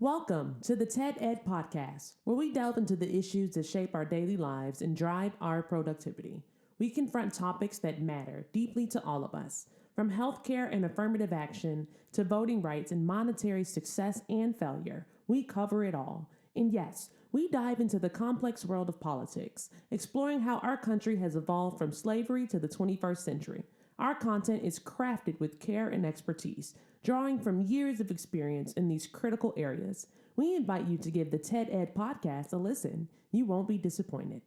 Welcome to the TED Ed Podcast, where we delve into the issues that shape our daily lives and drive our productivity. We confront topics that matter deeply to all of us, from healthcare and affirmative action to voting rights and monetary success and failure. We cover it all. And yes, we dive into the complex world of politics, exploring how our country has evolved from slavery to the 21st century. Our content is crafted with care and expertise, drawing from years of experience in these critical areas. We invite you to give the TED Ed podcast a listen. You won't be disappointed.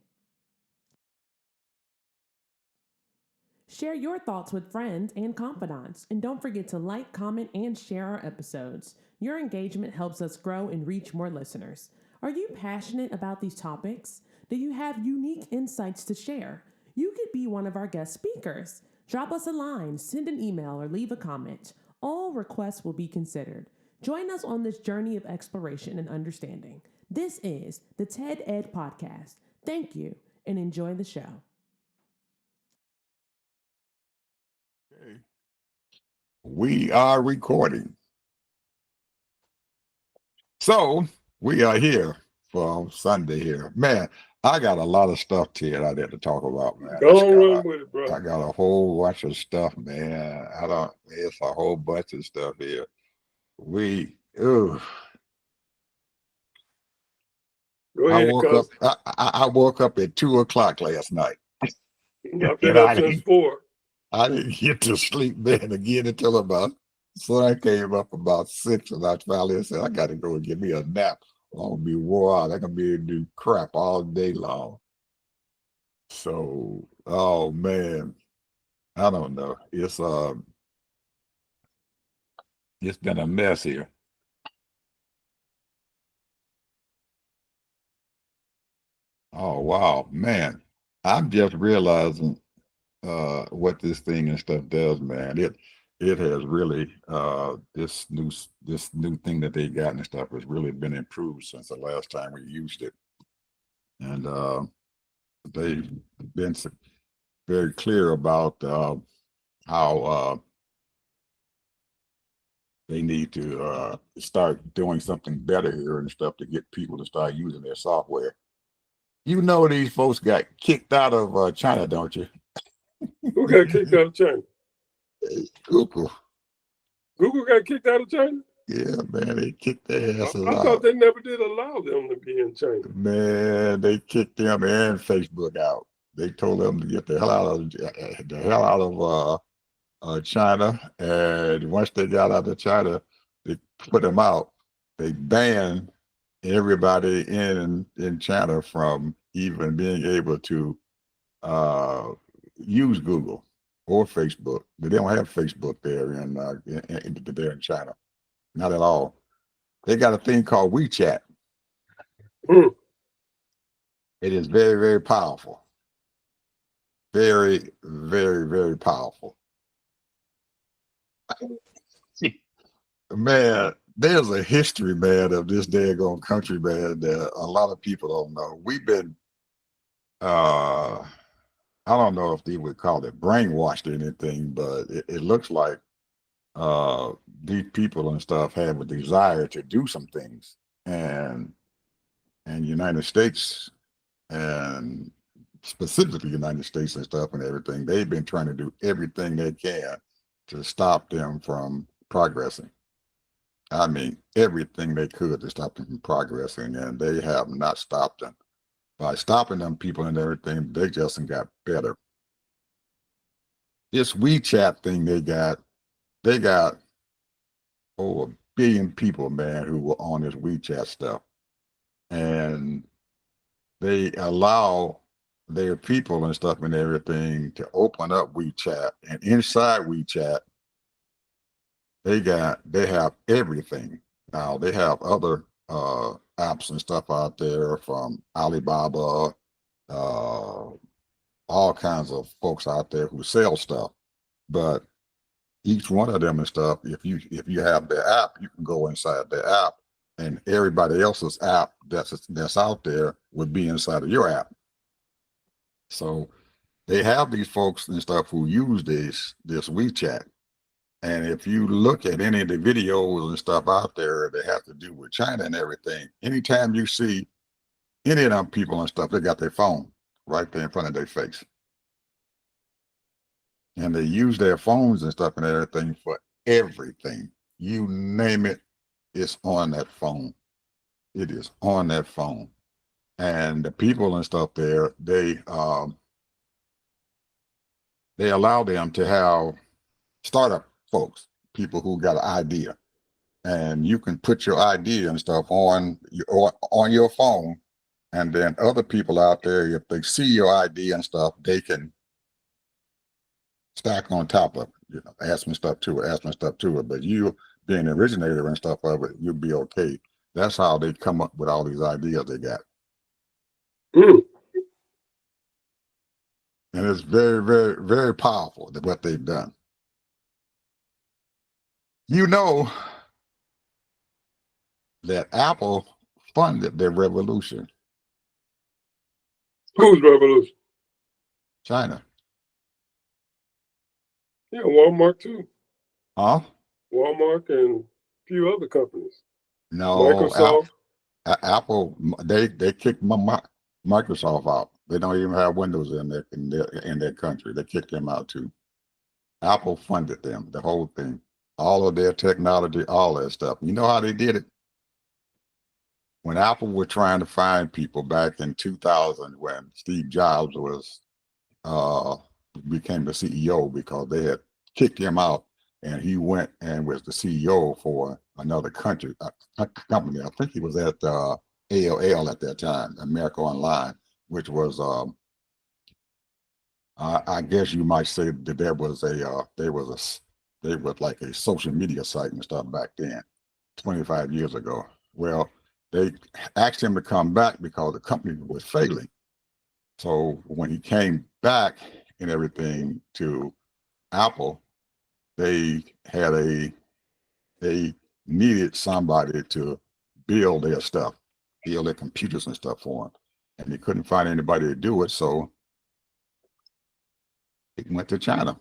Share your thoughts with friends and confidants, and don't forget to like, comment, and share our episodes. Your engagement helps us grow and reach more listeners. Are you passionate about these topics? Do you have unique insights to share? You could be one of our guest speakers. Drop us a line, send an email, or leave a comment. All requests will be considered. Join us on this journey of exploration and understanding. This is the TED Ed Podcast. Thank you, and enjoy the show. Okay. We are recording. So we are here for Sunday here. Man, I got a lot of stuff, Ted, I had to talk about, man. Go on, run with it, bro. I got a whole bunch of stuff, man. It's a whole bunch of stuff here. Ooh, Go I ahead, woke up, cuz. I woke up at 2 o'clock last night. I've been And up since 4. I didn't get to sleep, man, again until about, sun came up about 6, and I finally said, I got to go and get me a nap. I'm going to be wore out. I'm going to be able to do crap all day long. So, oh, man, I don't know. It's been a mess here. Oh, wow, man. I'm just realizing what this thing and stuff does, man. It has really this new thing that they got and stuff has really been improved since the last time we used it. And they've been very clear about how they need to start doing something better here and stuff to get people to start using their software. You know, these folks got kicked out of China, don't you? Who got kicked out of China? Google. Google got kicked out of China? Yeah, man, they kicked their asses I out. thought they never did allow them to be in China. Man, they kicked them and Facebook out. They told them to get the hell out of China. And once they got out of China, they put them out. They banned everybody in China from even being able to use Google or Facebook. They don't have Facebook there in China, not at all. They got a thing called WeChat. Hmm. It is very, very powerful. Very, very, very powerful. Man, there's a history, man, of this daggone country, man, that a lot of people don't know. We've been, I don't know if they would call it brainwashed or anything, but it looks like these people and stuff have a desire to do some things. And United States and specifically United States and stuff and everything, they've been trying to do everything they can to stop them from progressing. I mean, everything they could to stop them from progressing, and they have not stopped them. By stopping them people and everything, they just got better. This WeChat thing they got over 1 billion people, man, who were on this WeChat stuff. And they allow their people and stuff and everything to open up WeChat, and inside WeChat they have everything. Now they have other apps and stuff out there from Alibaba, all kinds of folks out there who sell stuff. But each one of them and stuff, if you have the app, you can go inside the app, and everybody else's app that's out there would be inside of your app. So they have these folks and stuff who use this WeChat, And if you look at any of the videos and stuff out there that have to do with China and everything, anytime you see any of them people and stuff, they got their phone right there in front of their face. And they use their phones and stuff and everything for everything. You name it, it's on that phone. It is on that phone. And the people and stuff there, they allow them to have startup folks, people who got an idea. And you can put your idea and stuff on your phone. And then other people out there, if they see your idea and stuff, they can stack on top of it, add some stuff to it. But you being the originator and stuff of it, you'll be okay. That's how they come up with all these ideas they got. Mm. And it's very, very, very powerful what they've done. You know that Apple funded their revolution. Whose revolution? China. Yeah, Walmart too. Huh? Walmart and a few other companies. No, Microsoft. Apple, they kicked Microsoft out. They don't even have Windows in their country. They kicked them out too. Apple funded them, the whole thing, all of their technology, all that stuff. You know how they did it? When Apple were trying to find people back in 2000, when Steve Jobs was became the CEO because they had kicked him out, and he went and was the CEO for another company. I think he was at AOL at that time, America Online, which was I guess you might say that there was like a social media site and stuff back then, 25 years ago. Well, they asked him to come back because the company was failing. So when he came back and everything to Apple, they needed somebody to build their stuff, build their computers and stuff for them. And they couldn't find anybody to do it. So they went to China.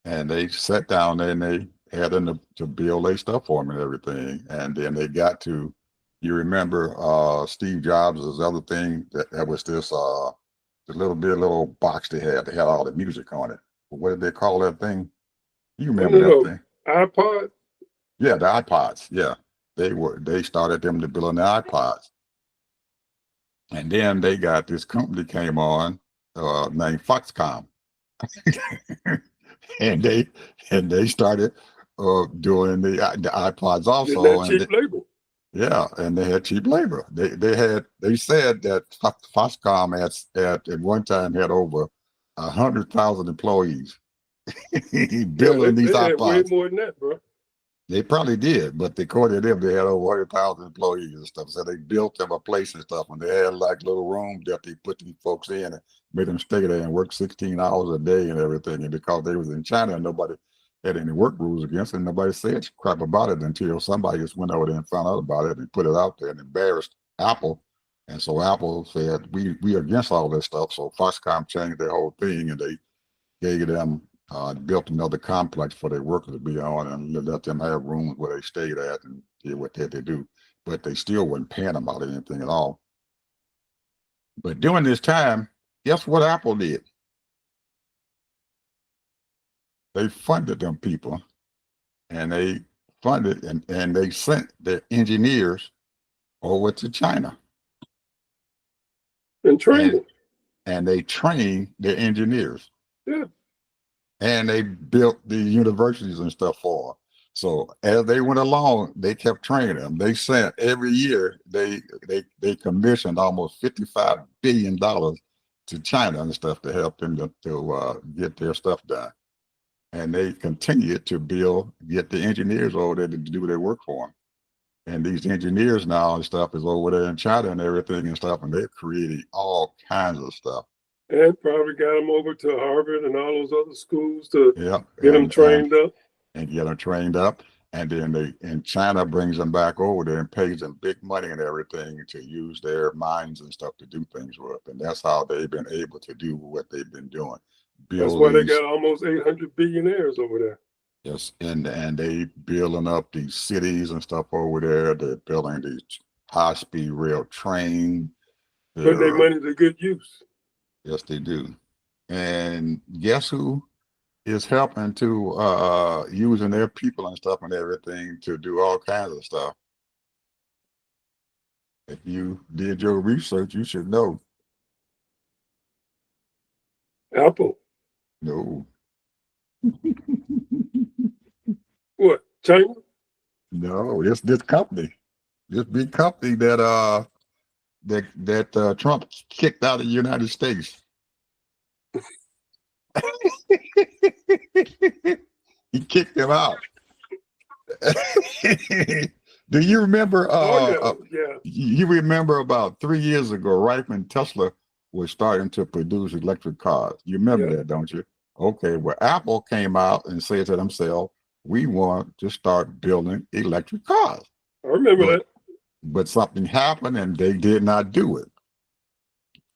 And they sat down there and they had them to build their stuff for them and everything. And then they got to, you remember Steve Jobs' other thing that was this little box they had. They had all the music on it. What did they call that thing? You remember that thing? iPod? Yeah, the iPods. Yeah. They started them to building the iPods. And then they got this company came on named Foxconn. and they started doing the iPods also. And cheap labor. Yeah, and they had cheap labor. They said that Foxconn at one time had over 100,000 employees building these they had way iPods. more than that, bro. They probably did, but according to them, they had over 100,000 employees and stuff. So they built them a place and stuff, and they had like little rooms that they put these folks in and made them stay there and work 16 hours a day and everything. And because they was in China, and nobody had any work rules against it, and nobody said crap about it until somebody just went over there and found out about it and put it out there and embarrassed Apple. And so Apple said, we against all this stuff. So Foxconn changed their whole thing, and they gave them built another complex for their workers to be on and let them have rooms where they stayed at and did what they had to do. But they still wasn't paying them about anything at all. But during this time, guess what Apple did? They funded them people, and they funded and they sent their engineers over to China. And trained. And they trained their engineers. Yeah. And they built the universities and stuff for them. So as they went along, they kept training them. They sent every year, they commissioned almost $55 billion to China and stuff to help them to get their stuff done. And they continued to get the engineers over there to do their work for them. And these engineers now and stuff is over there in China and everything and stuff, and they're creating all kinds of stuff. And probably got them over to Harvard and all those other schools to get them trained up. And get them trained up. And then China brings them back over there and pays them big money and everything to use their minds and stuff to do things with. And that's how they've been able to do what they've been doing. build That's why they these. got almost 800 billionaires over there. Yes, and they building up these cities and stuff over there. They're building these high-speed rail train. Putting their money to good use. Yes, they do. And guess who is helping to using their people and stuff and everything to do all kinds of stuff? If you did your research, you should know. Apple. No. What? China? No, it's this company, this big company that Trump kicked out of the United States. He kicked him out. Do you remember? Yeah. You remember about 3 years ago, right when Tesla was starting to produce electric cars? You remember that, don't you? Okay. Well, Apple came out and said to themselves, "We want to start building electric cars." I remember that. But something happened, and they did not do it.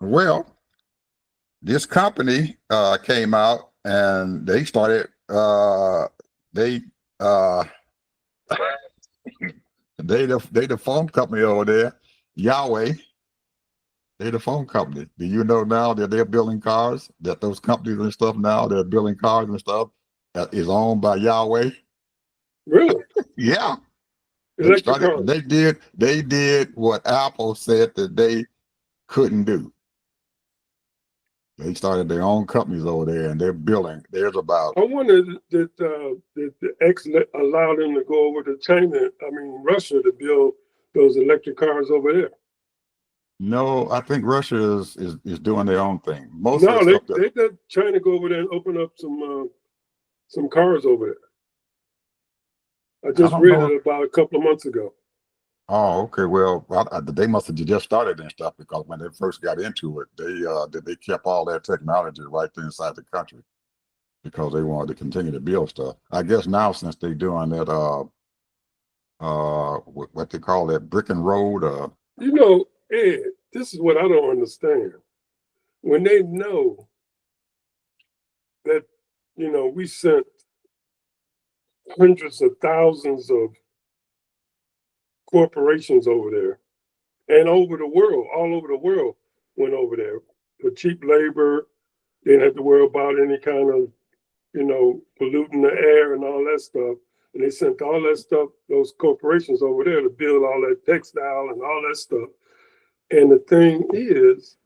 Well, this company came out and they started. They the phone company over there, Yahweh. They the phone company. Do you know now that they're building cars? That those companies and stuff now they're building cars and stuff that is owned by Yahweh. Really? Yeah. Electric cars. They did what Apple said that they couldn't do. They started their own companies over there, and they're building. There's about. I wonder that the X allowed them to go over to Russia to build those electric cars over there. No, I think Russia is doing their own thing. They let China go over there and open up some cars over there. I just read it about a couple of months ago. Oh, okay. Well, they must have just started and stuff because when they first got into it, they kept all that technology right there inside the country because they wanted to continue to build stuff. I guess now since they're doing that, what they call that brick and road. Ed, this is what I don't understand. When they know that, we sent hundreds of thousands of corporations over there and over the world, all over the world went over there for cheap labor. They didn't have to worry about any kind of, polluting the air and all that stuff. And they sent all that stuff, those corporations over there to build all that textile and all that stuff. And the thing is,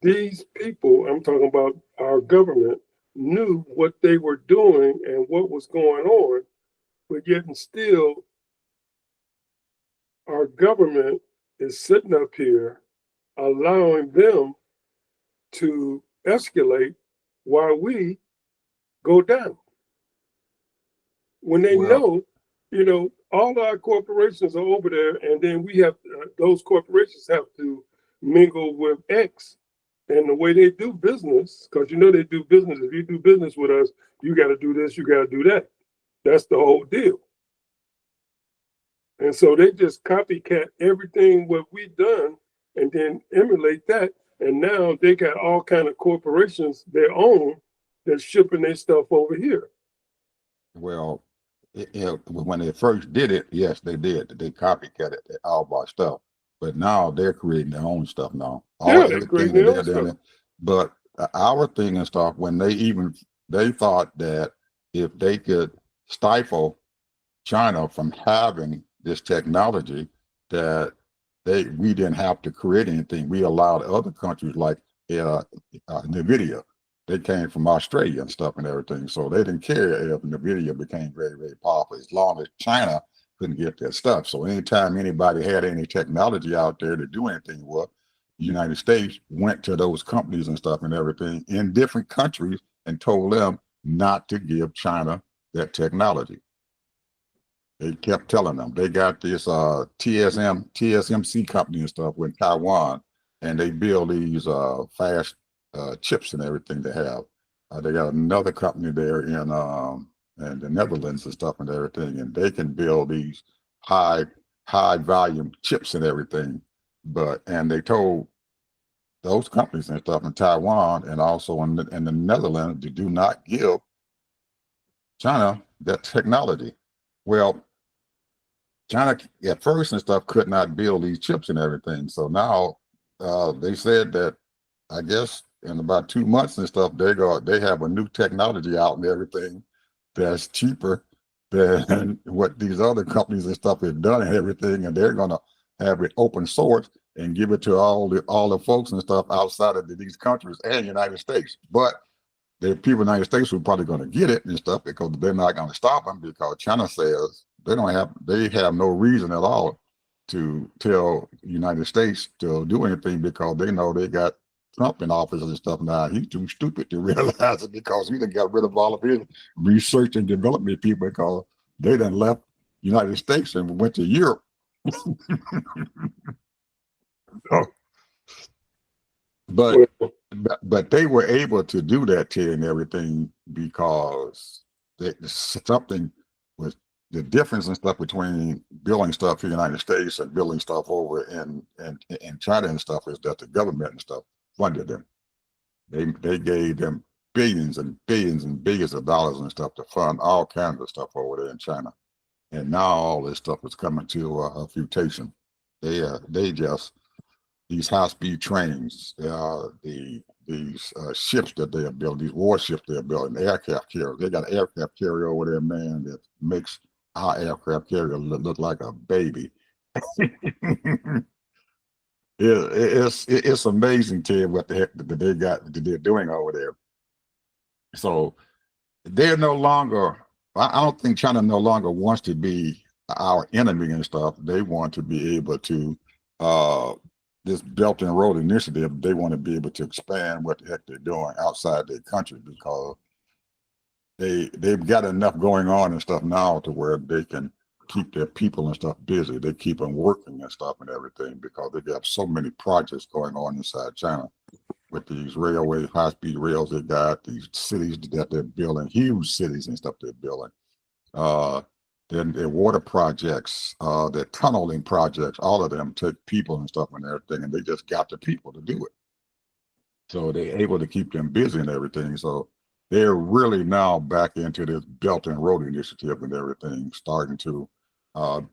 these people, I'm talking about our government, knew what they were doing and what was going on, but yet and still, our government is sitting up here allowing them to escalate while we go down. When they know, all our corporations are over there, and then we have those corporations have to mingle with X and the way they do business, because they do business. If you do business with us, you got to do this, you got to do that. That's the whole deal. And so they just copycat everything what we've done and then emulate that. And now they got all kind of corporations their own that's shipping their stuff over here. Well, when they first did it, yes, they did. They copycat it, all of our stuff. But now they're creating their own stuff now. They're creating their own stuff. But our thing and stuff, when they thought that if they could stifle China from having this technology, that we didn't have to create anything. We allowed other countries like NVIDIA. They came from Australia and stuff and everything. So they didn't care if NVIDIA became very, very powerful as long as China couldn't get their stuff. So anytime anybody had any technology out there to do anything with, the United States went to those companies and stuff and everything in different countries and told them not to give China that technology. They kept telling them. They got this TSMC company and stuff in Taiwan, and they build these fast chips and everything they have. They got another company there in the Netherlands and stuff and everything, and they can build these high volume chips and everything. And they told those companies and stuff in Taiwan and also in the Netherlands do not give China that technology. Well, China at first and stuff could not build these chips and everything. So now they said that I guess in about 2 months and stuff, they have a new technology out and everything that's cheaper than what these other companies and stuff have done and everything, and they're gonna have it open source and give it to all the folks and stuff outside of these countries and United States. But the people in the United States who are probably going to get it and stuff because they're not going to stop them because China says they have no reason at all to tell the United States to do anything because they know they got Trump in office and stuff now. He's too stupid to realize it because he done got rid of all of his research and development people because they done left the United States and went to Europe. So, but Well, but they were able to do that to and everything because something was the difference and stuff between building stuff in the United States and building stuff over in China and stuff is that the government and stuff funded them. They gave them billions and billions and billions of dollars and stuff to fund all kinds of stuff over there in China. And now all this stuff is coming to a fruition. They just these high-speed trains, these ships that they are building, these warships they're building, aircraft carriers. They got an aircraft carrier over there, man, that makes our aircraft carrier look like a baby. It's amazing, Ted, what the heck that they're doing over there. So they're no longer. I don't think China no longer wants to be our enemy and stuff. They want to be able to. This Belt and Road Initiative, they want to be able to expand what the heck they're doing outside their country because they've got enough going on and stuff now to where they can keep their people and stuff busy. They keep them working and stuff and everything because they got so many projects going on inside China with these railways, high-speed rails they got, these cities that they're building, huge cities and stuff they're building. Then their water projects, their tunneling projects, all of them take people and stuff and everything, and they just got the people to do it. So they're able to keep them busy and everything. So they're really now back into this Belt and Road Initiative and everything, starting to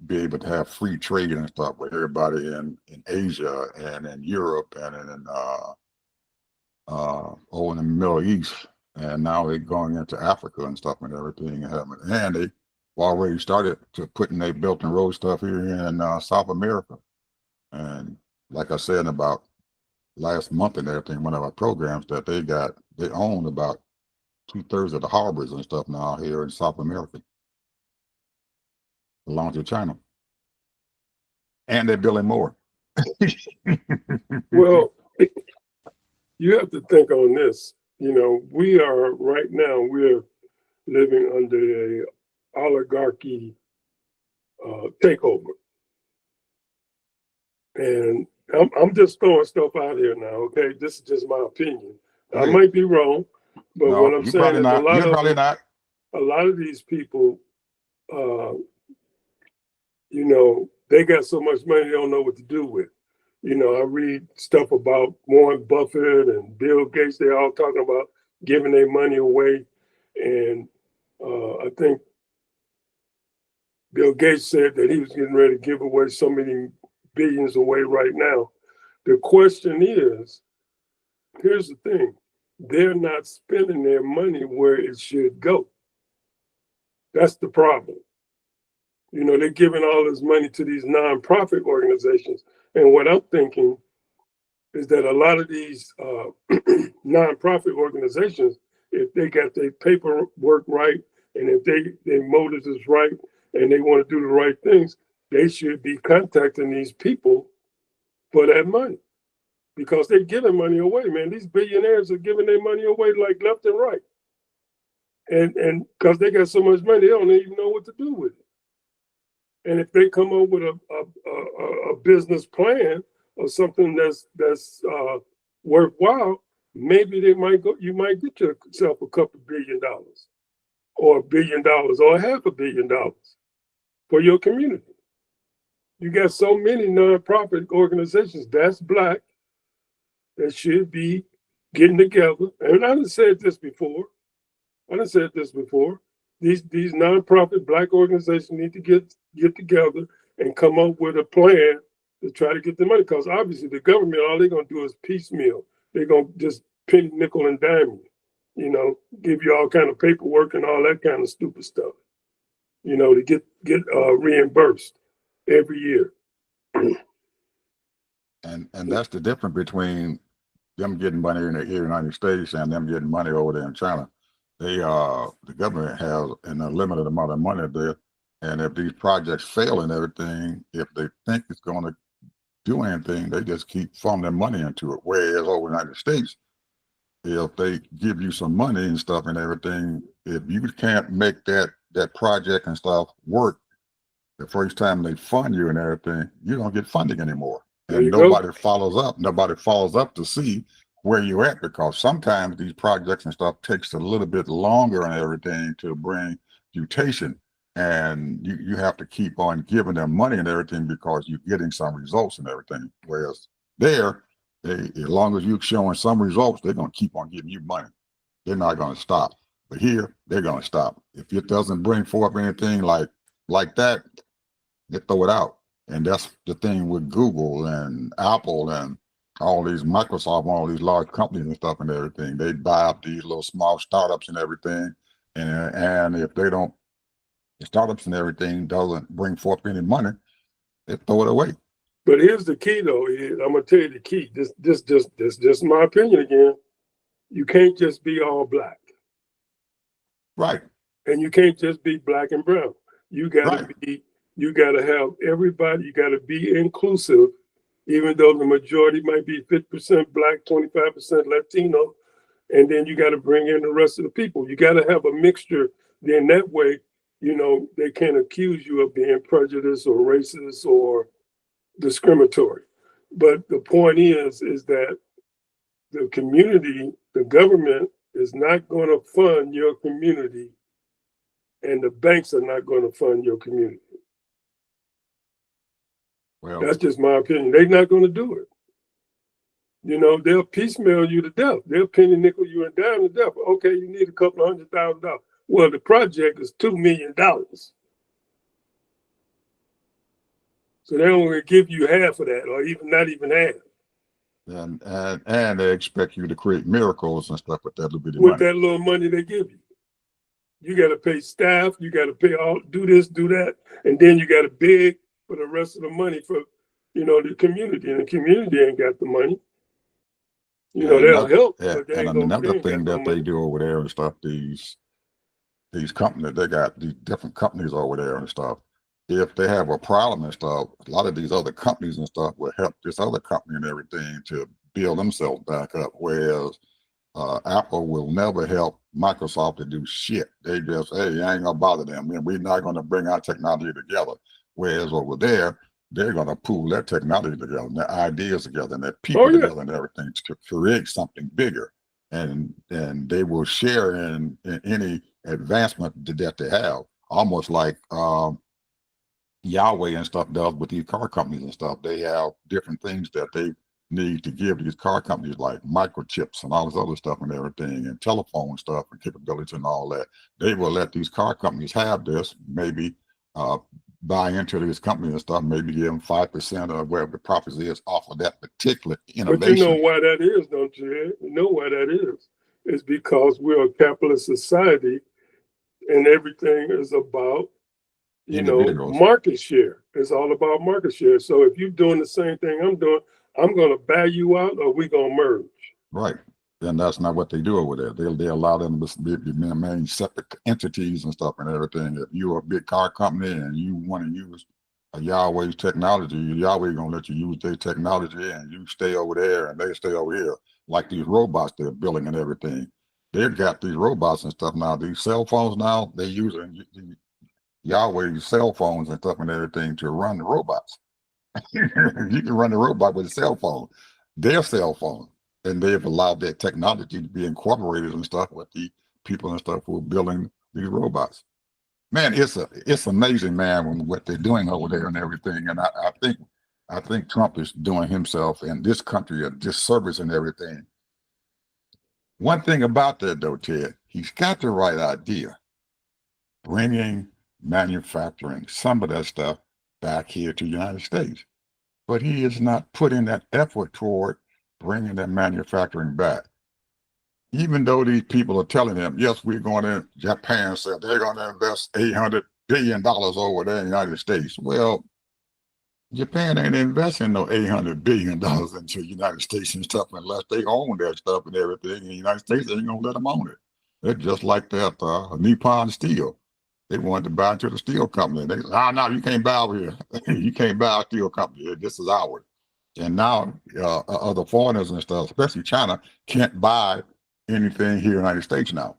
be able to have free trade and stuff with everybody in Asia and in Europe and over in the Middle East. And now they're going into Africa and stuff and everything. And they already started to putting their Belt and Road stuff here in South America. And like I said, about last month and everything, one of our programs that they own about 2/3 of the harbors and stuff now here in South America, belong to China. And they're building more. well, you have to think on this. You know, we're living under a oligarchy takeover. And I'm just throwing stuff out here now, okay? This is just my opinion. I might be wrong, but No, what I'm saying is You're probably not. a lot of these people, you know, they got so much money they don't know what to do with. You know, I read stuff about Warren Buffett and Bill Gates. They're all talking about giving their money away. And I think Bill Gates said that he was getting ready to give away so many billions away right now. The question is, here's the thing. They're not spending their money where it should go. That's the problem. You know, they're giving all this money to these nonprofit organizations. And what I'm thinking is that a lot of these nonprofit organizations, if they got their paperwork right, and if their motives is right, and they want to do the right things, they should be contacting these people for that money because they're giving money away, man. These billionaires are giving their money away like left and right. And because they got so much money, they don't even know what to do with it. And if they come up with a business plan or something that's worthwhile, maybe you might get yourself a couple $1 billion or $1 billion or $500 million for your community. You got so many nonprofit organizations that's Black that should be getting together. And I done said this before. I done said this before. These nonprofit black organizations need to get together and come up with a plan to try to get the money. Because obviously the government, all they're gonna do is piecemeal. They're gonna just penny, nickel, and dime you, give you all kind of paperwork and all that kind of stupid stuff, to get reimbursed every year. And that's the difference between them getting money in the United States and them getting money over there in China. The government has an unlimited amount of money there, and if these projects fail and everything, if they think it's going to do anything, they just keep funneling money into it. Whereas over the United States, if they give you some money and stuff and everything, if you can't make that project and stuff work the first time they fund you and everything, you don't get funding anymore. And nobody follows up. Nobody follows up to see where you're at, because sometimes these projects and stuff takes a little bit longer and everything to bring mutation. And you have to keep on giving them money and everything because you're getting some results and everything. Whereas there, as long as you're showing some results, they're going to keep on giving you money. They're not going to stop. But here, they're going to stop. If it doesn't bring forth anything like that, they throw it out. And that's the thing with Google and Apple and all these Microsoft, all these large companies and stuff and everything. They buy up these little small startups and everything. And if they don't, the startups and everything doesn't bring forth any money, they throw it away. But here's the key, though. I'm gonna tell you the key. This just my opinion again. You can't just be all black, right? And you can't just be black and brown. You gotta right. You gotta have everybody. You gotta be inclusive, even though the majority might be 50% black, 25% Latino, and then you got to bring in the rest of the people. You got to have a mixture. Then that way, they can't accuse you of being prejudiced or racist or discriminatory. But the point is that the community, the government is not going to fund your community, and the banks are not going to fund your community. Well, that's just my opinion. They're not going to do it. They'll piecemeal you to death. They'll penny nickel you and dime to death. Okay, you need a couple of $100,000. Well, the project is $2 million. So they only give you half of that, or not even half. And they expect you to create miracles and stuff with that little bit of money. With that little money they give you. You got to pay staff. You got to pay do this, do that, and then you got to beg for the rest of the money for, the community. And the community ain't got the money. They'll help. But they and ain't another thing that they do over there and stuff, these companies, they got these different companies over there and stuff. If they have a problem and stuff, a lot of these other companies and stuff will help this other company and everything to build themselves back up. Whereas Apple will never help Microsoft to do shit. They just, hey, I ain't gonna bother them. We're not gonna bring our technology together. Whereas over there, they're gonna pool their technology together and their ideas together and their people together and everything to create something bigger. And they will share in any advancement that they have, almost like Yahweh and stuff does with these car companies and stuff. They have different things that they need to give these car companies, like microchips and all this other stuff and everything, and telephone stuff and capabilities and all that. They will let these car companies have this, maybe buy into these companies and stuff, maybe give them 5% of whatever the profits is off of that particular innovation. But you know why that is, don't you, Ed? You know why that is? It's because we're a capitalist society and everything is about market share. It's all about market share. So if you're doing the same thing I'm doing, I'm going to buy you out, or we're going to merge. Right. And that's not what they do over there. They allow them to remain separate entities and stuff and everything. If you're a big car company and you want to use a Yahweh's technology, Yahweh going to let you use their technology, and you stay over there and they stay over here. Like these robots they're building and everything. They've got these robots and stuff now. These cell phones now, they're using Yahweh's cell phones and stuff and everything to run the robots. You can run the robot with a cell phone, their cell phone, and they've allowed that technology to be incorporated and stuff with the people and stuff who are building these robots. Man, it's amazing, man, what they're doing over there and everything. And I think I think Trump is doing himself and this country a disservice and everything. One thing about that, though, Ted, he's got the right idea. Bringing manufacturing, some of that stuff back here to the United States. But he is not putting that effort toward bringing that manufacturing back. Even though these people are telling him, yes, we're going to, Japan said they're going to invest $800 billion over there in the United States. Well, Japan ain't investing no $800 billion into the United States and stuff unless they own that stuff and everything. And the United States ain't going to let them own it. They're just like that Nippon Steel. They wanted to buy into the steel company. They said, oh, no, you can't buy over here. You can't buy a steel company. This is ours. And now other foreigners and stuff, especially China, can't buy anything here in the United States now.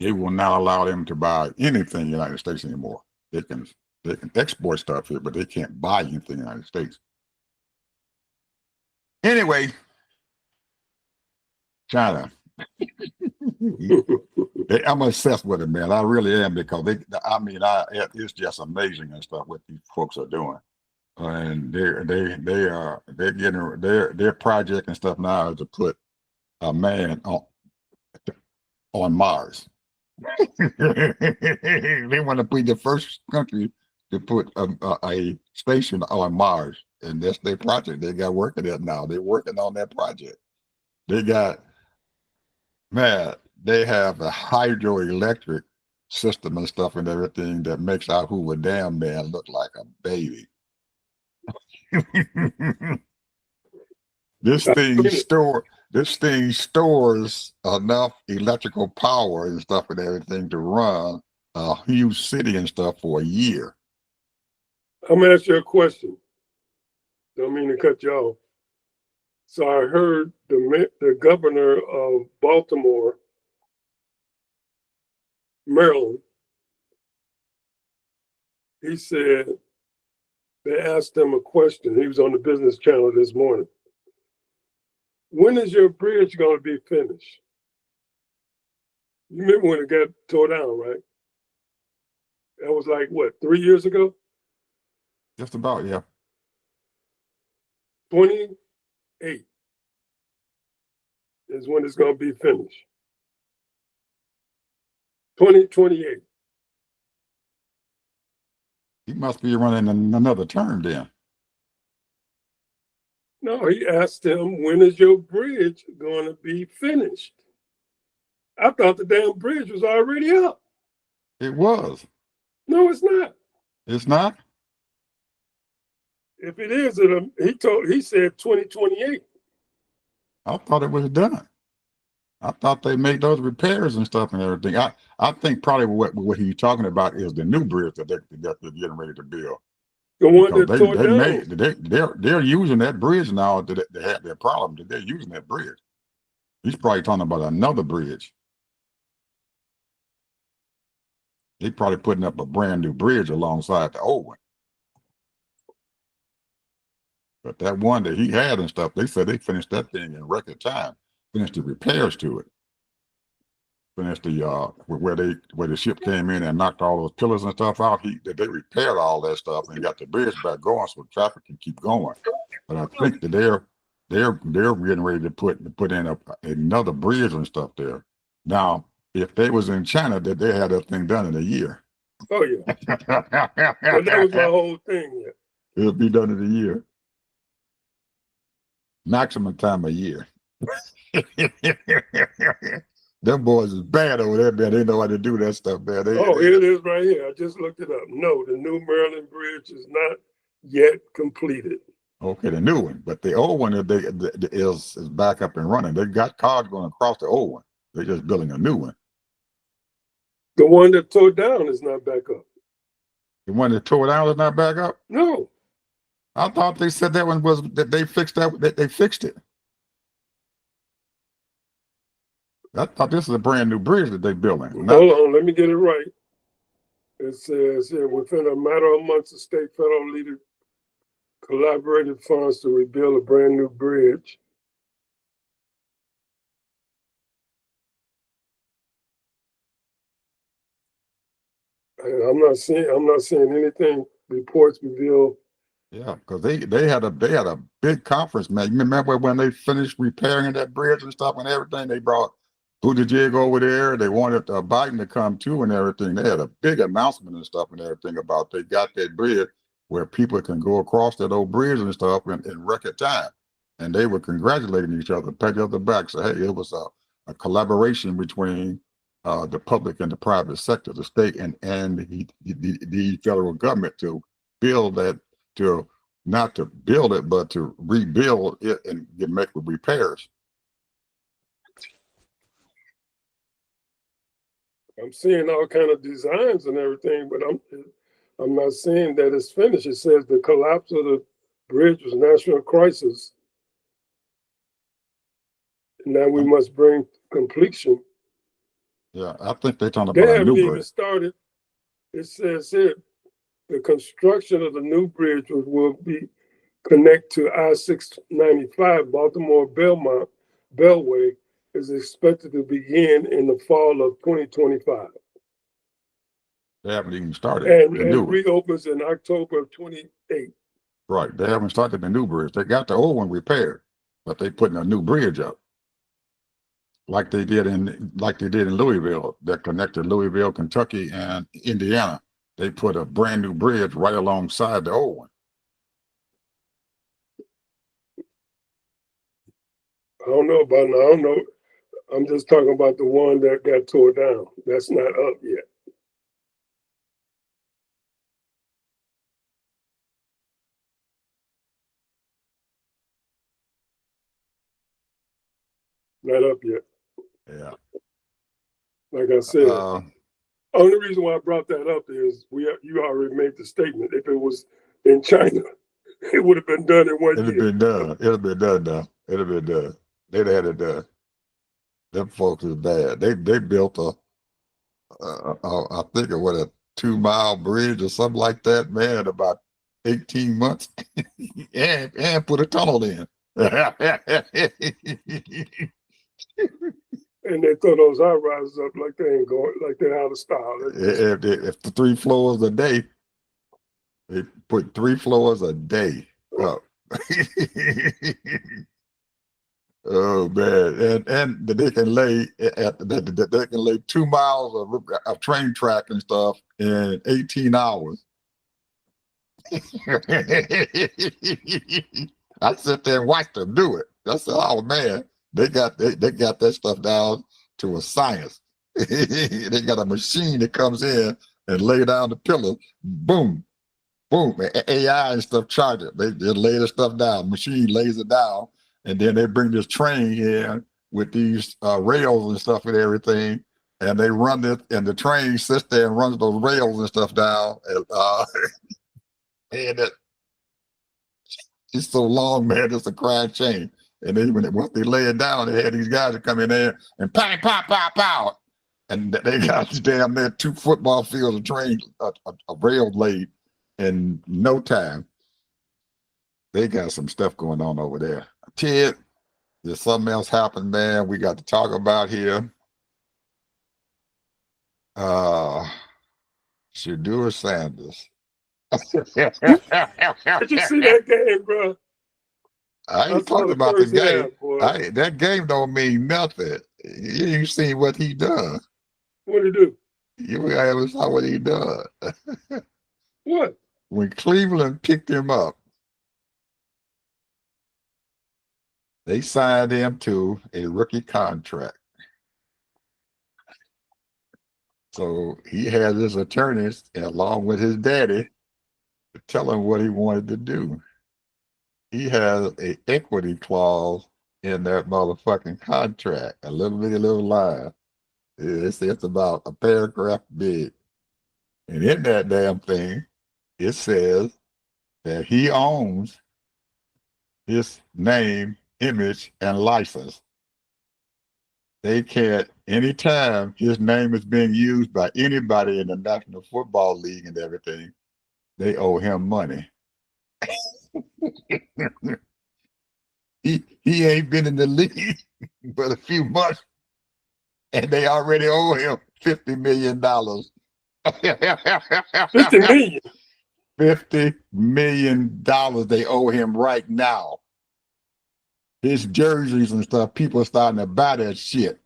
They will not allow them to buy anything in the United States anymore. They can export stuff here, but they can't buy anything in the United States. Anyway, China. I'm obsessed with it, man. I really am, because it's just amazing and stuff what these folks are doing. And they're getting their project and stuff now is to put a man on Mars. They want to be the first country to put a station on Mars, and that's their project. They got working it now. They're working on that project. They got, man, they have a hydroelectric system and stuff and everything that makes our Hoover Dam man look like a baby. This thing stores enough electrical power and stuff and everything to run a huge city and stuff for a year. I'm gonna ask you a question. Don't mean to cut you off. So I heard the governor of Baltimore, Maryland, he said they asked him a question. He was on the Business Channel this morning. When is your bridge going to be finished? You remember when it got tore down, right? That was like, what, 3 years ago? Just about, yeah. 28 is when it's going to be finished. 2028. He must be running another term then. No, he asked him, when is your bridge going to be finished? I thought the damn bridge was already up. It was. No, it's not. It's not? If it is, he said 2028. I thought it was done. I thought they made those repairs and stuff and everything. I think probably what he's talking about is the new bridge that they're getting ready to build. The one that Because tore down. they're using that bridge now that they had their problem. That they're using that bridge. He's probably talking about another bridge. They probably putting up a brand new bridge alongside the old one. But that one that he had and stuff, they said they finished that thing in record time. Finished the repairs to it. Finished the where the ship came in and knocked all those pillars and stuff out. They repaired all that stuff and got the bridge back going so traffic can keep going. But I think that they're getting ready to put in another bridge and stuff there. Now, if they was in China, that they had that thing done in a year. Oh yeah. Well, that was my whole thing. Yeah. It'll be done in a year. Maximum time a year. Them boys is bad over there, man. They know how to do that stuff, man. Here it is right here. I just looked it up. No, the new Maryland Bridge is not yet completed. Okay, the new one, but the old one is back up and running. They got cars going across the old one. They're just building a new one. The one that tore down is not back up. The one that tore down is not back up? No. I thought they said that one was that they fixed that they fixed it. I thought this is a brand new bridge that they're building. Hold on, let me get it right. It says here, within a matter of months, the state federal leader collaborated funds to rebuild a brand new bridge. I'm not seeing anything. Reports reveal Yeah, because they had a big conference, man. You remember when they finished repairing that bridge and stuff and everything? They brought Buttigieg over there. They wanted Biden to come too and everything. They had a big announcement and stuff and everything about they got that bridge where people can go across that old bridge and stuff in record time. And they were congratulating each other, pat each other back, say, hey, it was a collaboration between the public and the private sector, the state and the federal government to build that to not to build it, but to rebuild it and make the repairs. I'm seeing all kind of designs and everything, but I'm not seeing that it's finished. It says the collapse of the bridge was national crisis. Now we must bring completion. Yeah, I think they're talking They about a haven't new even bridge. started. It says here the construction of the new bridge will be connect to I-695 Baltimore Belmont Beltway is expected to begin in the fall of 2025 They haven't even started and the new one. reopens in October of 28. Right. They haven't started the new bridge. They got the old one repaired, but they putting a new bridge up. Like they did in Louisville, that connected Louisville, Kentucky, and Indiana. They put a brand new bridge right alongside the old one. I don't know about now. I don't know. I'm just talking about the one that got tore down. That's not up yet. Not up yet. Yeah. Like I said, only reason why I brought that up is you already made the statement. If it was in China, it would have been done in 1 year. It'd have been done. It'd have been done now. It'd have been done. They'd have had it done. Them folks is bad. They built I think it was a 2-mile bridge or something like that, man, about 18 months, and put a tunnel in. And they throw those high rises up like they ain't going, like they're out of style. If the 3 floors a day, they put 3 floors a day up. Oh man, and they can lay they can lay 2 miles of train track and stuff in 18 hours. I sit there and watch them do it. I said, "Oh man, they got that stuff down to a science." They got a machine that comes in and lay down the pillar, boom, boom, AI and stuff charge it. They lay the stuff down. Machine lays it down, and then they bring this train in with these rails and stuff and everything, and they run it, and the train sits there and runs those rails and stuff down, and it's so long, man. It's a crash chain. And then once they lay it down, they had these guys that come in there and pow, pow, pow, pow, and they got damn near 2 football fields of train, a rail laid in no time. They got some stuff going on over there. Ted, there's something else happened, man. We got to talk about here. Shedeur Sanders. Did you see that game, bro? I ain't talking about the game. That game don't mean nothing. You ain't seen what he done. What did he do? You haven't saw what he done. What? When Cleveland picked him up, they signed him to a rookie contract. So he had his attorneys, along with his daddy, to tell him what he wanted to do. He has an equity clause in that motherfucking contract, a little line. It's about a paragraph big. And in that damn thing, it says that he owns his name, image, and license. They can't, anytime his name is being used by anybody in the National Football League and everything, they owe him money. He ain't been in the league but a few months, and they already owe him $50 million. 50 million. $50 million they owe him right now. His jerseys and stuff, people are starting to buy that shit.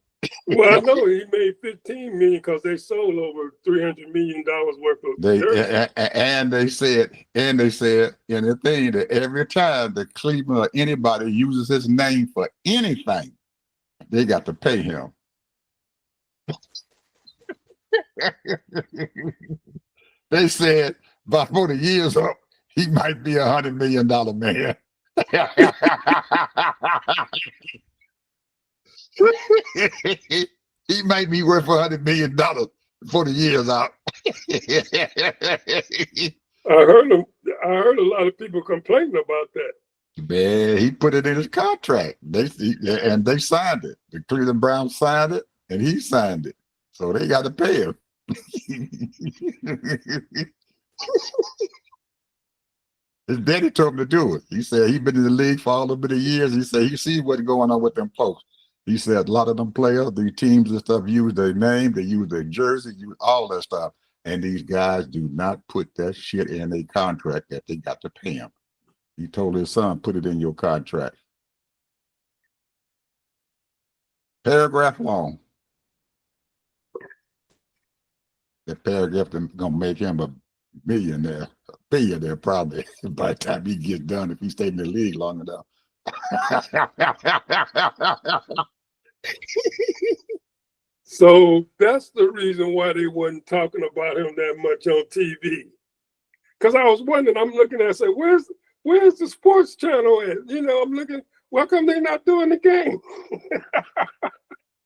Well, I know he made 15 million because they sold over $300 million worth of jerseys. And they said in the thing that every time the Cleveland or anybody uses his name for anything, they got to pay him. They said before the year's up, he might be $100 million man. He might be worth $100 million before the year's out. I heard a lot of people complaining about that. Man, he put it in his contract. They signed it. The Cleveland Browns signed it, and he signed it. So they got to pay him. His daddy told him to do it. He said he's been in the league for all of the years. He said he sees what's going on with them folks. He said a lot of them players, these teams and stuff, use their name, they use their jersey, use all that stuff. And these guys do not put that shit in their contract that they got to pay him. He told his son, put it in your contract. Paragraph long. That paragraph is gonna make him a millionaire, a billionaire probably by the time he gets done if he stayed in the league long enough. So that's the reason why they wasn't talking about him that much on TV. Because I was wondering, I'm looking at, say, where's the sports channel at? You know, I'm looking, why come they not doing the game?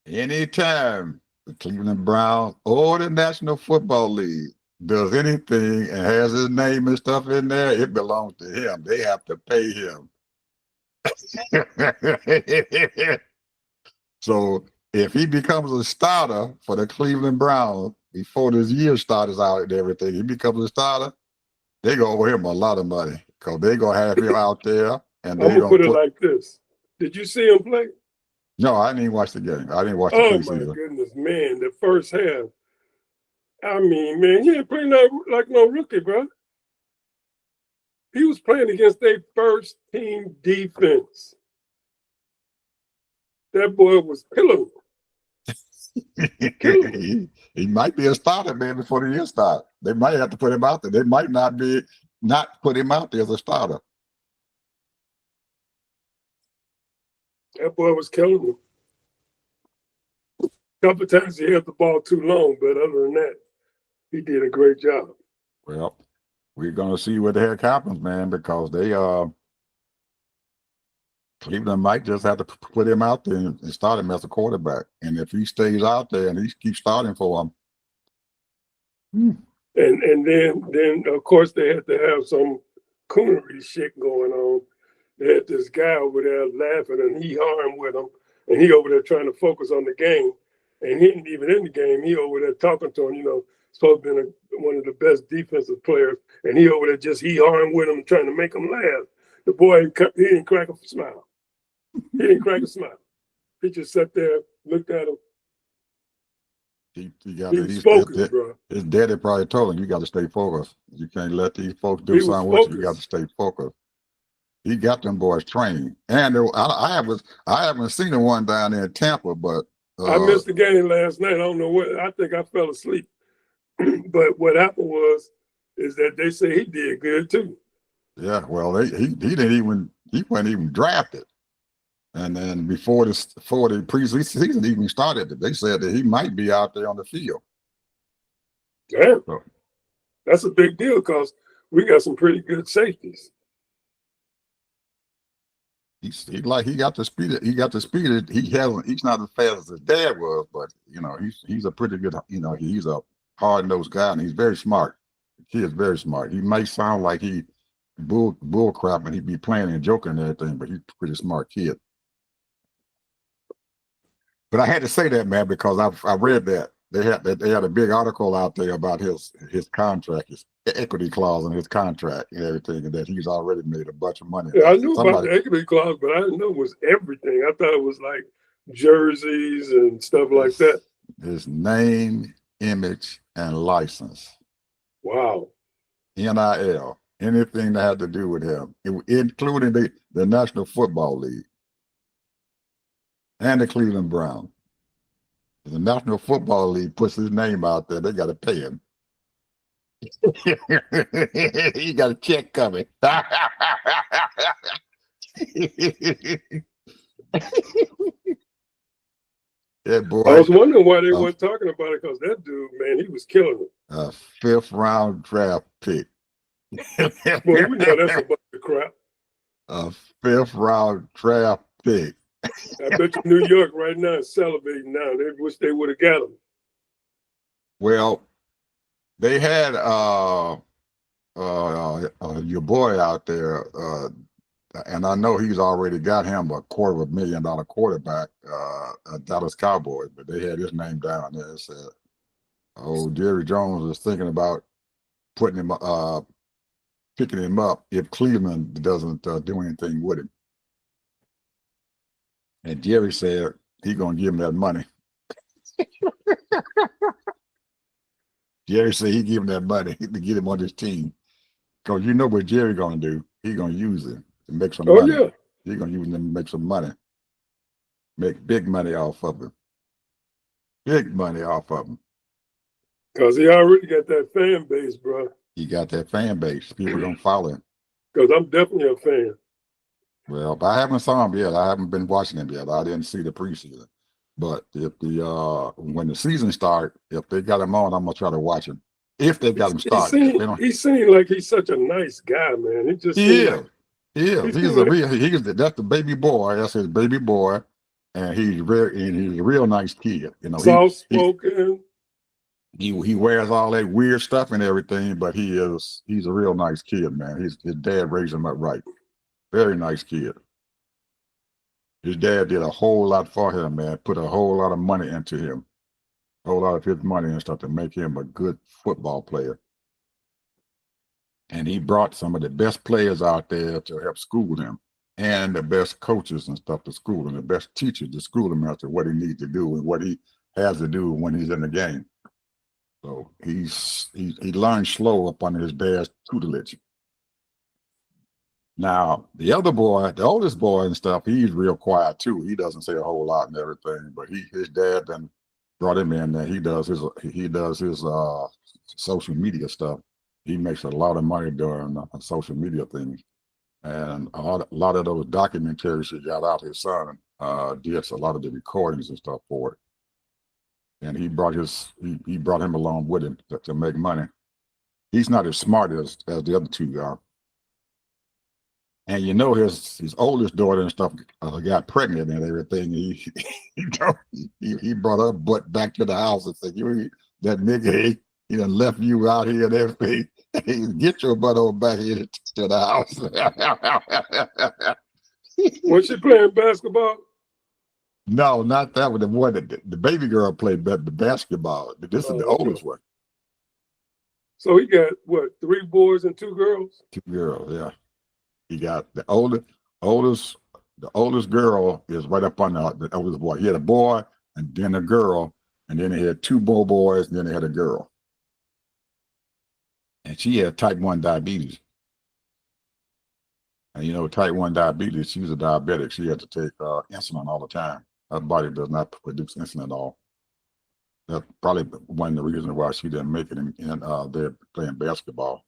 Anytime the Cleveland Browns or the National Football League does anything and has his name and stuff in there, it belongs to him. They have to pay him. So if he becomes a starter for the Cleveland Browns before this year starts out and everything, he becomes a starter, they gonna owe him a lot of money because they gonna have him out there. And I'm gonna put it like this: did you see him play? No, I didn't even watch the game. I didn't watch the preseason. Oh my goodness, man! The first half. I mean, man, he ain't playing like no rookie, bro. He was playing against their first team defense. That boy was killing him. He might be a starter, man, before the year starts. They might have to put him out there. They might not put him out there as a starter. That boy was killing him. A couple of times he held the ball too long, but other than that, he did a great job. Well, we're gonna see what the heck happens, man, because they Cleveland might just have to put him out there and start him as a quarterback. And if he stays out there and he keeps starting for them. And then of course they had to have some coonery shit going on. They had this guy over there laughing and he hawing with him, and he over there trying to focus on the game. And he ain't even in the game. He over there talking to him, you know, supposed to be one of the best defensive players. And he over there just hawing with him, trying to make him laugh. The boy, he didn't crack a smile. He didn't crack a smile. He just sat there, looked at him. He's focused, bro. His daddy probably told him, you got to stay focused. You can't let these folks do something with you. You got to stay focused. He got them boys trained. And I haven't seen the one down there in Tampa, but I missed the game last night. I don't know what. I think I fell asleep. But what happened is that they say he did good too. Yeah, well, he wasn't even drafted. And then before the preseason even started, they said that he might be out there on the field. Damn. So, that's a big deal because we got some pretty good safeties. He got the speed. He got the speed. He's not as fast as his dad was, but you know, he's a pretty good. You know, he's a hard-nosed guy, and he's very smart. The kid's very smart. He may sound like he bull crap and he'd be playing and joking and everything, but he's a pretty smart kid. But I had to say that, man, because I read that they had a big article out there about his contract, his equity clause in his contract and everything, and that he's already made a bunch of money. Yeah, I knew about the equity clause, but I didn't know it was everything. I thought it was like jerseys and stuff like that. His name, image, and license. Wow. NIL, anything that had to do with him, including the National Football League and the Cleveland Browns. The National Football League puts his name out there, they got to pay him. He got a check coming. That boy, I was wondering why they weren't talking about it, because that dude, man, he was killing it. A 5th round draft pick. Well, you know that's a bunch of crap. A 5th round draft pick. I bet you New York right now is salivating now. They wish they would have got him. Well, they had your boy out there, and I know he's already got him a $250,000 quarterback, Dallas Cowboys, but they had his name down there. It said, "Oh, Jerry Jones is thinking about putting him, picking him up if Cleveland doesn't do anything with him." And Jerry said he's gonna give him that money. Jerry said he give him that money to get him on his team. Because you know what Jerry gonna do? He gonna use it to make some money. Yeah. He's gonna use him to make some money. Make big money off of him. Big money off of him. Because he already got that fan base, bro. He got that fan base. People gonna follow him. Because I'm definitely a fan. Well, but I haven't saw him yet. I haven't been watching him yet. I didn't see the preseason. But if when the season starts, if they got him on, I'm gonna try to watch him. If they got him started. He seemed like he's such a nice guy, man. He just is. Like, that's the baby boy. That's his baby boy, and he's a real nice kid. You know, soft spoken. He wears all that weird stuff and everything, but he's a real nice kid, man. His dad raised him up right. Very nice kid. His dad did a whole lot for him, man. Put a whole lot of money into him. A whole lot of his money and stuff to make him a good football player. And he brought some of the best players out there to help school him, and the best coaches and stuff to school him, the best teachers to school him as to what he needs to do and what he has to do when he's in the game. So he learned slow up under his dad's tutelage. Now, the other boy, the oldest boy and stuff, he's real quiet too. He doesn't say a whole lot and everything, but his dad then brought him in there. He does his social media stuff. He makes a lot of money doing social media things. And a lot of those documentaries he got out, his son did a lot of the recordings and stuff for it. And he brought him along with him to make money. He's not as smart as the other two are. And you know, his oldest daughter and stuff got pregnant and everything. He brought her butt back to the house and said, "That nigga, he done left you out here and everything. Get your butt over back here to the house." Was she playing basketball? No, not that one. The one the baby girl played the basketball. This is the oldest one. So he got what, 3 boys and 2 girls? 2 girls, yeah. He got the oldest girl is right up on the oldest boy. He had a boy and then a girl, and then he had 2 more boys, and then he had a girl. And she had type 1 diabetes. And you know, type 1 diabetes, she was a diabetic. She had to take insulin all the time. Her body does not produce insulin at all. That's probably one of the reasons why she didn't make it in there playing basketball.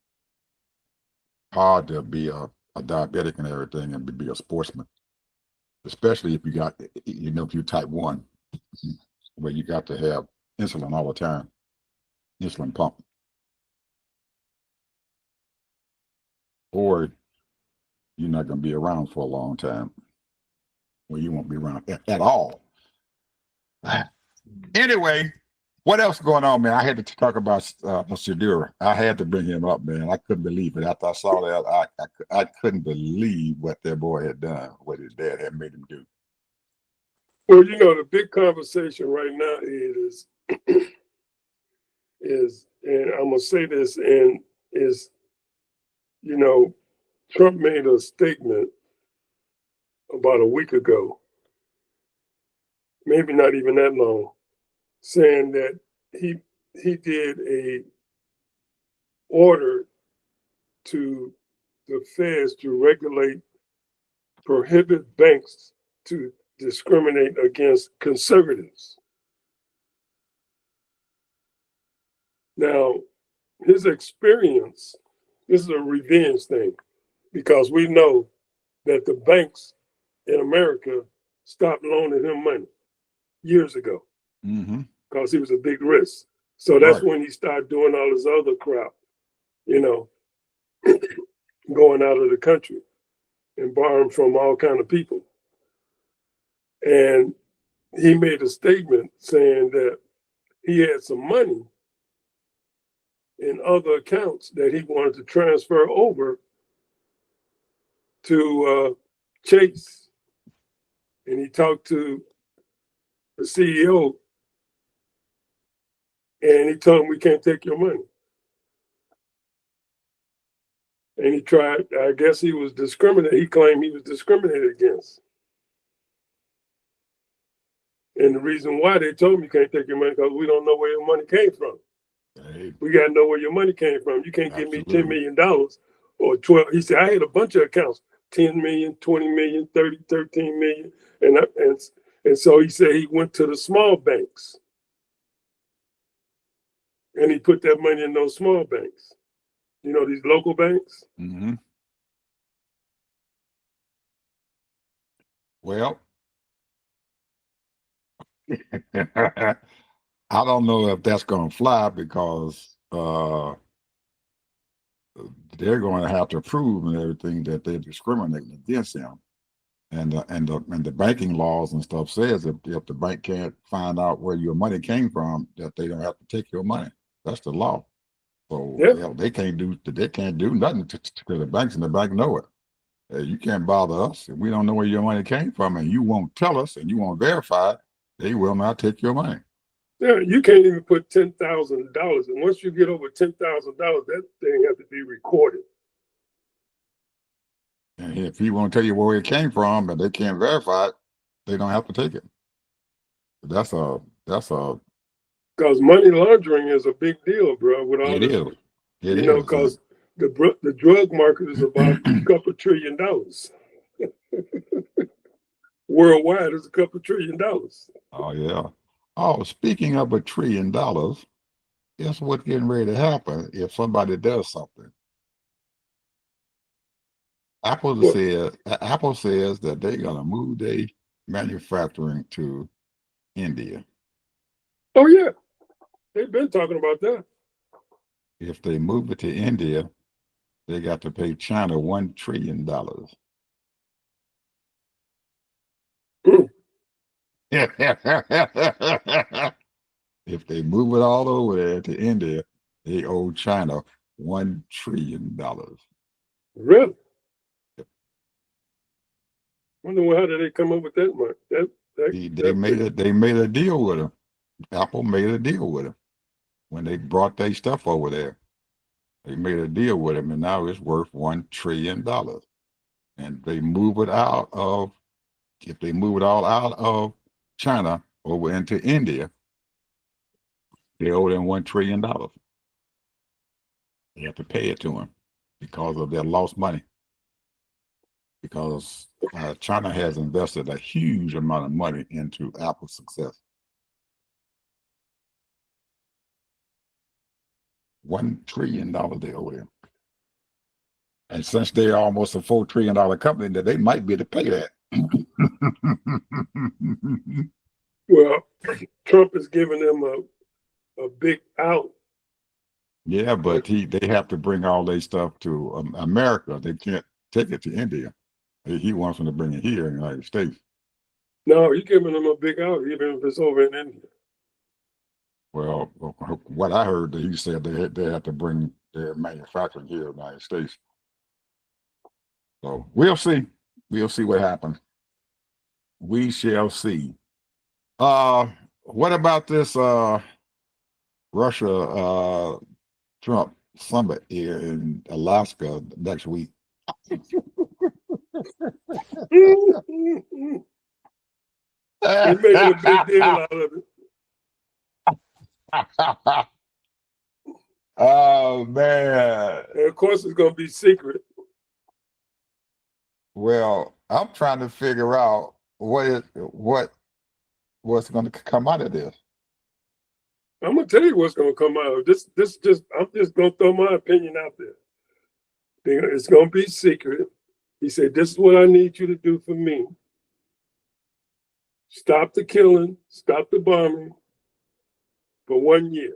Hard to be a diabetic and everything and be a sportsman, especially if if you type 1, where you got to have insulin all the time, insulin pump, or you're not going to be around for a long time. Well, you won't be around at all. Anyway, what else going on, man? I had to talk about Shedeur. I had to bring him up, man. I couldn't believe it. After I saw that, I couldn't believe what that boy had done, what his dad had made him do. Well, you know, the big conversation right now is, and I'm going to say this, and is, you know, Trump made a statement about a week ago, maybe not even that long, saying that he did a order to the feds to prohibit banks to discriminate against conservatives. Now, his experience, this is a revenge thing, because we know that the banks in America stopped loaning him money years ago because he was a big risk. So that's when he started doing all this other crap, going out of the country and borrowing from all kind of people. And he made a statement saying that he had some money in other accounts that he wanted to transfer over to Chase. And he talked to the CEO and he told him, we can't take your money. And he tried, I guess he was discriminated. He claimed he was discriminated against. And the reason why they told him you can't take your money, because we don't know where your money came from. Hey. We got to know where your money came from. You can't give me $10 million or 12. He said, I had a bunch of accounts, 10 million, 20 million, 30, 13 million. And so he said he went to the small banks and he put that money in those small banks. These local banks. Well, I don't know if that's going to fly, because they're going to have to prove and everything that they're discriminating against him. And the banking laws and stuff says if the bank can't find out where your money came from, that they don't have to take your money. That's the law. So they can't do nothing to the banks, and the bank know it. You can't bother us if we don't know where your money came from, and you won't tell us and you won't verify it. They will not take your money. Yeah, you can't even put $10,000, and once you get over $10,000, that thing has to be recorded. And if he won't tell you where it came from and they can't verify it, they don't have to take it. That's a because money laundering is a big deal, bro. With all this, it is, because the drug market is about a couple $1 trillion. Worldwide, it's a couple $1 trillion. Oh yeah. Oh, speaking of $1 trillion, guess what's getting ready to happen if somebody does something? Apple says that they're gonna move their manufacturing to India. Oh yeah, they've been talking about that. If they move it to India, they got to pay China $1 trillion. If they move it all over there to India, they owe China $1 trillion. Really? Wonder how did they come up with that much? They made a deal with them. Apple made a deal with them when they brought their stuff over there. They made a deal with them, and now it's worth $1 trillion. And they move it out of, if they move it all out of China over into India, they owe them $1 trillion. They have to pay it to them because of their lost money. Because China has invested a huge amount of money into Apple's success. $1 trillion they owe them. And since they're almost a $4 trillion company, that they might be able to pay that. Well, Trump is giving them a big out. Yeah, but they have to bring all their stuff to America. They can't take it to India. He wants them to bring it here in the United States. No, you're giving them a big out, even if it's over in India. Well, what I heard, that he said they have to bring their manufacturing here in the United States. So we'll see. We'll see what happens. We shall see. What about this Russia Trump summit here in Alaska next week? They're making a big deal out of it. Oh man. And of course, it's going to be secret. Well, I'm trying to figure out what's going to come out of this. I'm going to tell you what's going to come out. I'm just going to throw my opinion out there. It's going to be secret. He said, "This is what I need you to do for me. Stop the killing, stop the bombing for 1 year,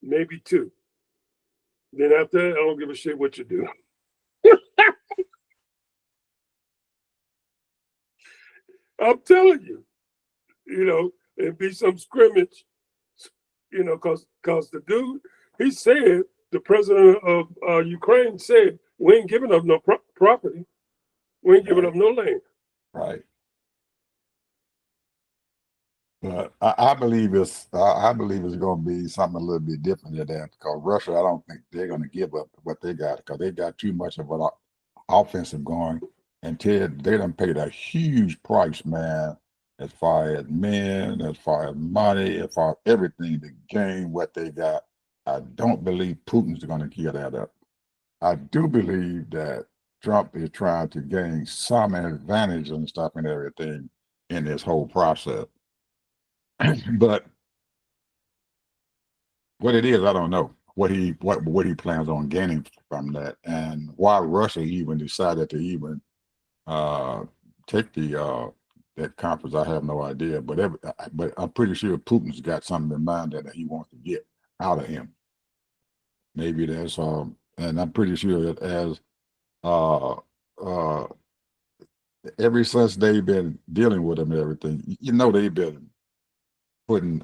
maybe 2. Then after that, I don't give a shit what you do." I'm telling you, it'd be some scrimmage, because the dude, he said, the president of Ukraine said, "We ain't giving up no property. We ain't giving up no land." Right. But I believe it's going to be something a little bit different than that, because Russia, I don't think they're going to give up what they got, because they got too much of an offensive going, and Ted, they done paid a huge price, man, as far as men, as far as money, as far as everything to gain what they got. I don't believe Putin's going to give that up. I do believe that Trump is trying to gain some advantage and stuff and everything in this whole process. But what it is, I don't know what he plans on gaining from that, and why Russia even decided to even take the that conference. I have no idea, but I'm pretty sure Putin's got something in mind that he wants to get out of him. Maybe that's and I'm pretty sure that as uh uh ever since they've been dealing with him and everything, they've been putting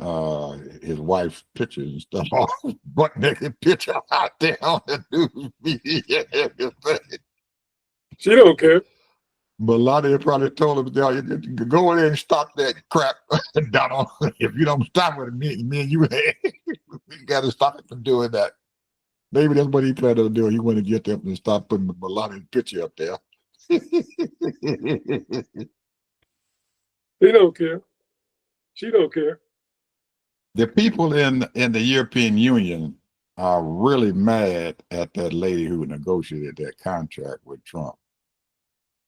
his wife's pictures and stuff on, butt naked picture out there on the news media and everything. She don't care. Melania probably told him, "Go in there and stop that crap, Donald. If you don't stop with me and you, you got to stop it from doing that." Maybe that's what he planned on doing. He wanted to get them to stop putting Melania's picture up there. He don't care. She don't care. The people in the European Union are really mad at that lady who negotiated that contract with Trump.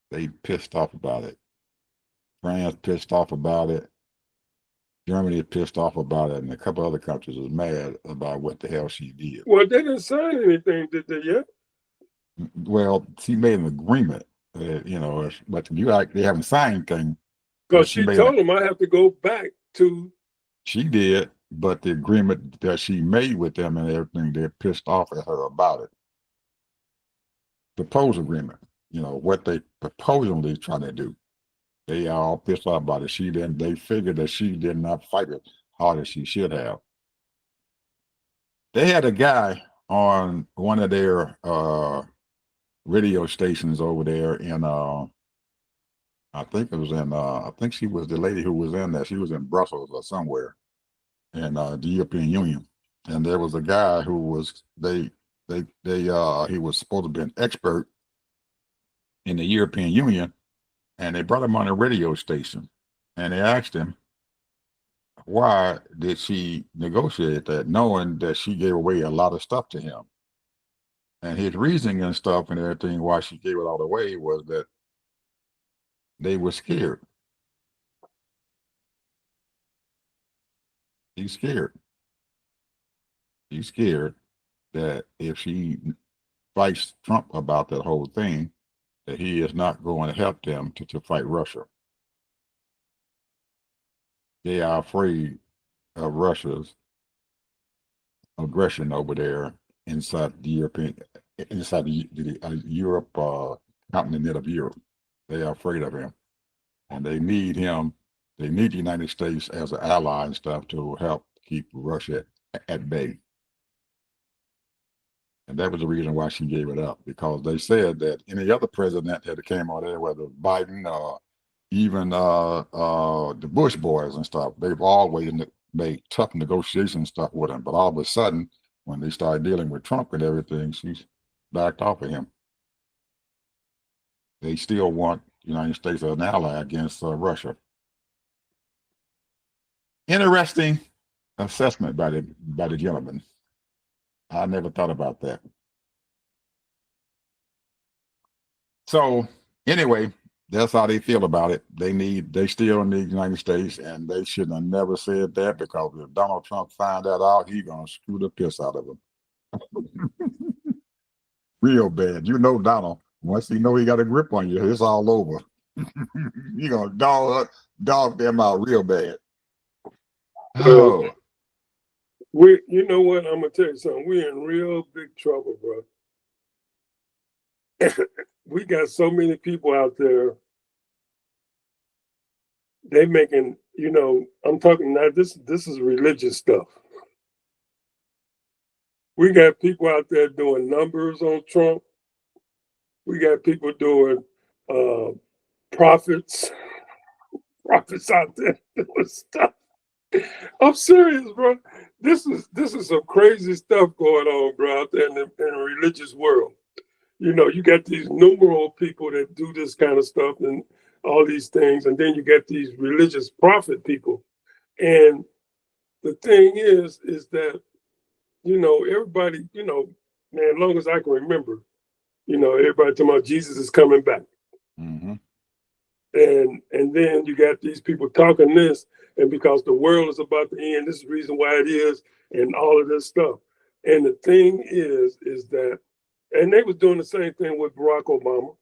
They pissed off about it. France pissed off about it. Germany is pissed off about it, and a couple other countries is mad about what the hell she did. Well, they didn't sign anything, did they yet? Well, she made an agreement, but they haven't signed anything. Because she told them I have to go back to. She did, but the agreement that she made with them and everything, they're pissed off at her about it. Proposed agreement, what they proposally trying to do. They are all pissed off about it. They figured that she did not fight as hard as she should have. They had a guy on one of their radio stations over there in I think she was the lady who was in there. She was in Brussels or somewhere in the European Union. And there was a guy who was he was supposed to be an expert in the European Union, and they brought him on a radio station, and they asked him, why did she negotiate that, knowing that she gave away a lot of stuff to him? And his reasoning and stuff and everything why she gave it all away was that they were scared. He's scared. He's scared that if she fights Trump about that whole thing, that he is not going to help them to fight Russia. They are afraid of Russia's aggression over there inside the Europe, continent of Europe. They are afraid of him, and they need him. They need the United States as an ally and stuff to help keep Russia at bay. And that was the reason why she gave it up, because they said that any other president that came on there, whether Biden or even the Bush boys and stuff, they've always made tough negotiation stuff with him. But all of a sudden, when they started dealing with Trump and everything, she's backed off of him. They still want the United States as an ally against Russia. Interesting assessment by the gentleman. I never thought about that. So anyway, that's how they feel about it. They still need the United States, and they should have never said that, because if Donald Trump find that out, he's gonna screw the piss out of them. Real bad. You know Donald. Once he know he got a grip on you, it's all over. You're gonna dog them out real bad. Well, Oh, you know what? I'm gonna tell you something. We're in real big trouble, bro. We got so many people out there. They making, I'm talking now. This is religious stuff. We got people out there doing numbers on Trump. We got people doing uh, prophets, prophets out there doing stuff. I'm serious, bro. This is some crazy stuff going on, bro, out there in the religious world. You got these numeral people that do this kind of stuff and all these things, and then you got these religious prophet people. And the thing is that everybody, man, as long as I can remember, everybody talking about Jesus is coming back. mm-hmm. And then you got these people talking this, and because the world is about to end, this is the reason why it is, and all of this stuff. And the thing is that, and they was doing the same thing with Barack Obama.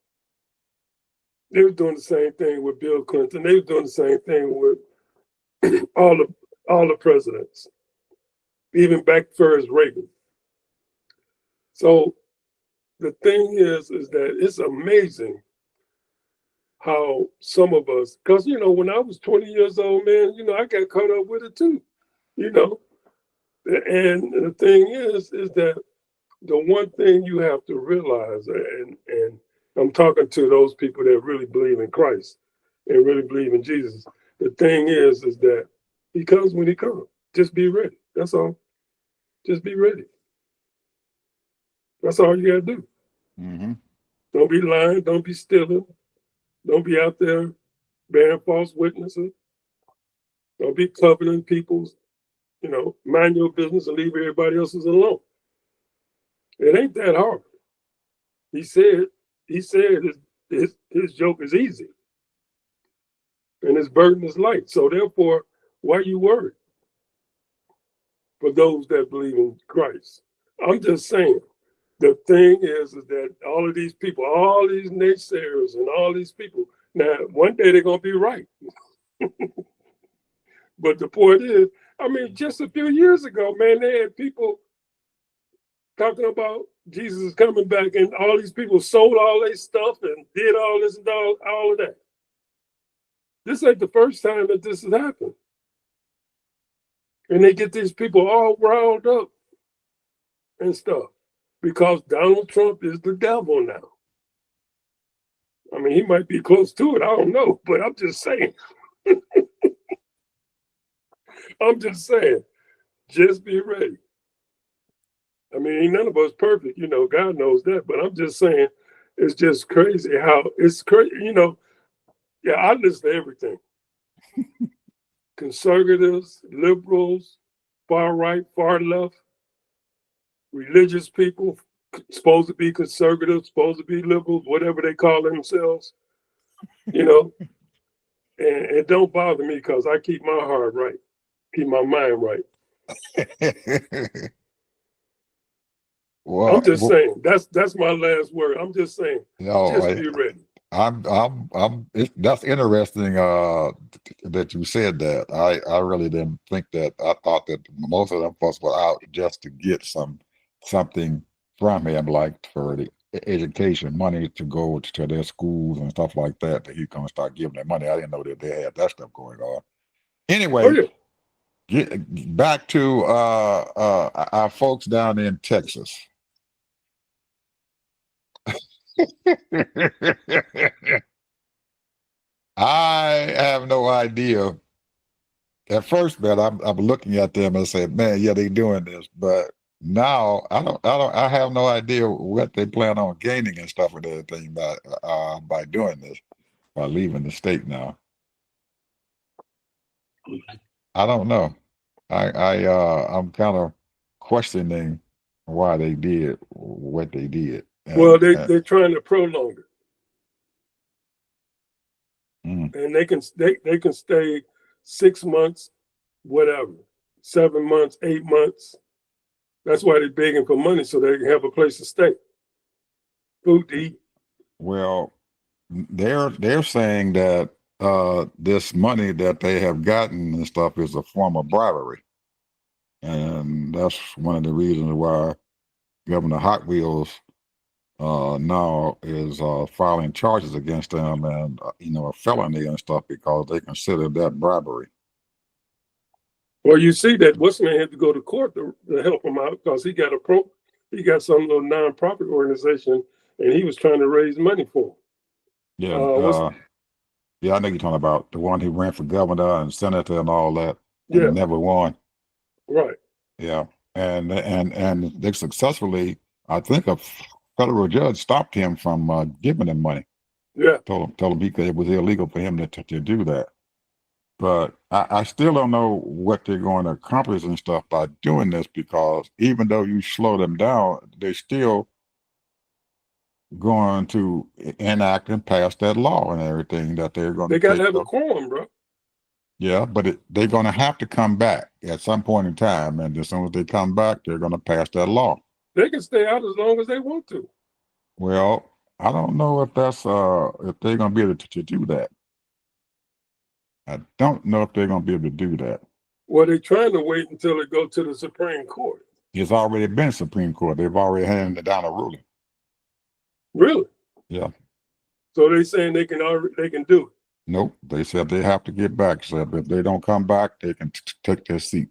They were doing the same thing with Bill Clinton. They were doing the same thing with all the presidents, even back first Reagan. So the thing is that it's amazing how some of us, because when I was 20 years old, man, I got caught up with it too, you know. And the thing is that the one thing you have to realize, and I'm talking to those people that really believe in Christ and really believe in Jesus. The thing is that he comes when he comes. Just be ready. That's all. Just be ready. That's all you gotta do. Mm-hmm. Don't be lying. Don't be stealing. Don't be out there bearing false witnesses. Don't be coveting people's. Mind your business and leave everybody else's alone. It ain't that hard. He said. He said his joke is easy and his burden is light. So therefore, why are you worried? For those that believe in Christ, I'm just saying. The thing is that all of these people, all these naysayers, and all these people. Now, one day they're gonna be right. But the point is, I mean, just a few years ago, man, they had people talking about Jesus is coming back, and all these people sold all their stuff and did all this and all of that. This ain't the first time that this has happened. And they get these people all riled up and stuff because Donald Trump is the devil now. I mean, he might be close to it. I don't know, but I'm just saying. I'm just saying. Just be ready. I mean, ain't none of us perfect, God knows that. But I'm just saying, it's just crazy how it's crazy, Yeah, I listen to everything. Conservatives, liberals, far right, far left, religious people, supposed to be conservatives, supposed to be liberals, whatever they call themselves, you know. And it don't bother me because I keep my heart right, keep my mind right. Well, I'm just saying that's my last word. I'm just saying, just be ready. that's interesting that you said that. I really didn't think that. I thought that most of them folks were out just to get something from him, like for the education money to go to their schools and stuff like that. That he's gonna start giving them money. I didn't know that they had that stuff going on. Oh Anyway, yeah. get back to our folks down in Texas. I have no idea. At first, man, I'm looking at them and saying, "Man, yeah, they doing this," but now I have no idea what they plan on gaining and stuff and everything by doing this, by leaving the state now. I don't know. I'm kind of questioning why they did what they did. Well, they're trying to prolong it, Mm, and they can stay 6 months, whatever, 7 months, 8 months. That's why they're begging for money so they can have a place to stay, food to eat. well, they're saying that this money that they have gotten and stuff is a form of bribery, and that's one of the reasons why Governor Hot Wheels now is filing charges against them and a felony and stuff because they consider that bribery. Well, you see that what's man had to go to court to help him out because he got some little nonprofit organization and he was trying to raise money for Yeah, him. What's yeah, I know you're talking about the one who ran for governor and senator and all that, Yeah, and never won. right. Yeah, and they successfully, I think, a federal judge stopped him from giving him money. Yeah, Told him it was illegal for him to do that. But I still don't know what they're going to accomplish and stuff by doing this because even though you slow them down, they're still going to enact and pass that law and everything that they're going to they got to take have a up. quorum, bro. Yeah, but they're going to have to come back at some point in time, and as soon as they come back, they're going to pass that law. They can stay out as long as they want to. Well, I don't know if that's if they're going to be able to do that. I don't know if they're going to be able to do that. Well, they're trying to wait until it go to the Supreme Court. It's already been Supreme Court. They've already handed down a ruling. Really? Yeah. So they saying they can do it. Nope. They said they have to get back. Said if they don't come back, they can take their seat.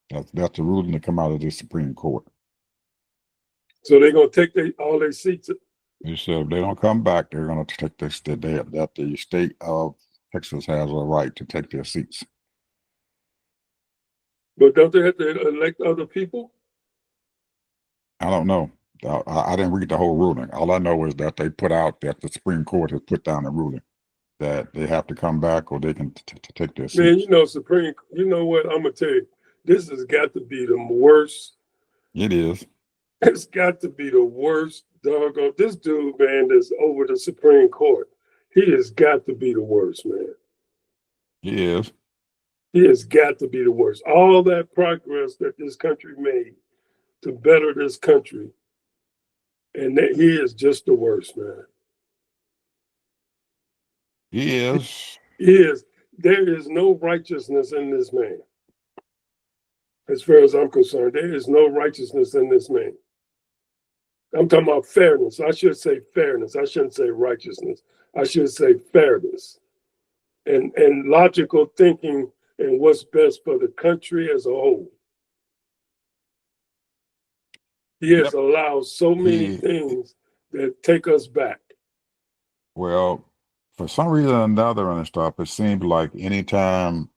That's the ruling to come out of the Supreme Court. So they're gonna take all their seats. They said if they don't come back, they're going to take this. That the state of Texas has a right to take their seats. But don't they have to elect other people? I don't know. I didn't read the whole ruling. All I know is that they put out that the Supreme Court has put down a ruling that they have to come back or they can take their seats. Man, you know what? I'm gonna tell you, this has got to be the worst. It is. It's got to be the worst doggone. This dude, man, that's over the Supreme Court. He has got to be the worst, man. He is. He has got to be the worst. All that progress that this country made to better this country, and that he is just the worst, man. He is. He is. There is no righteousness in this man. As far as I'm concerned, there is no righteousness in this man. I'm talking about fairness. I should say fairness. I shouldn't say righteousness. I should say fairness and logical thinking and what's best for the country as a whole. He has allowed so many things that take us back. Well, for some reason or another and stuff, it seems like anytime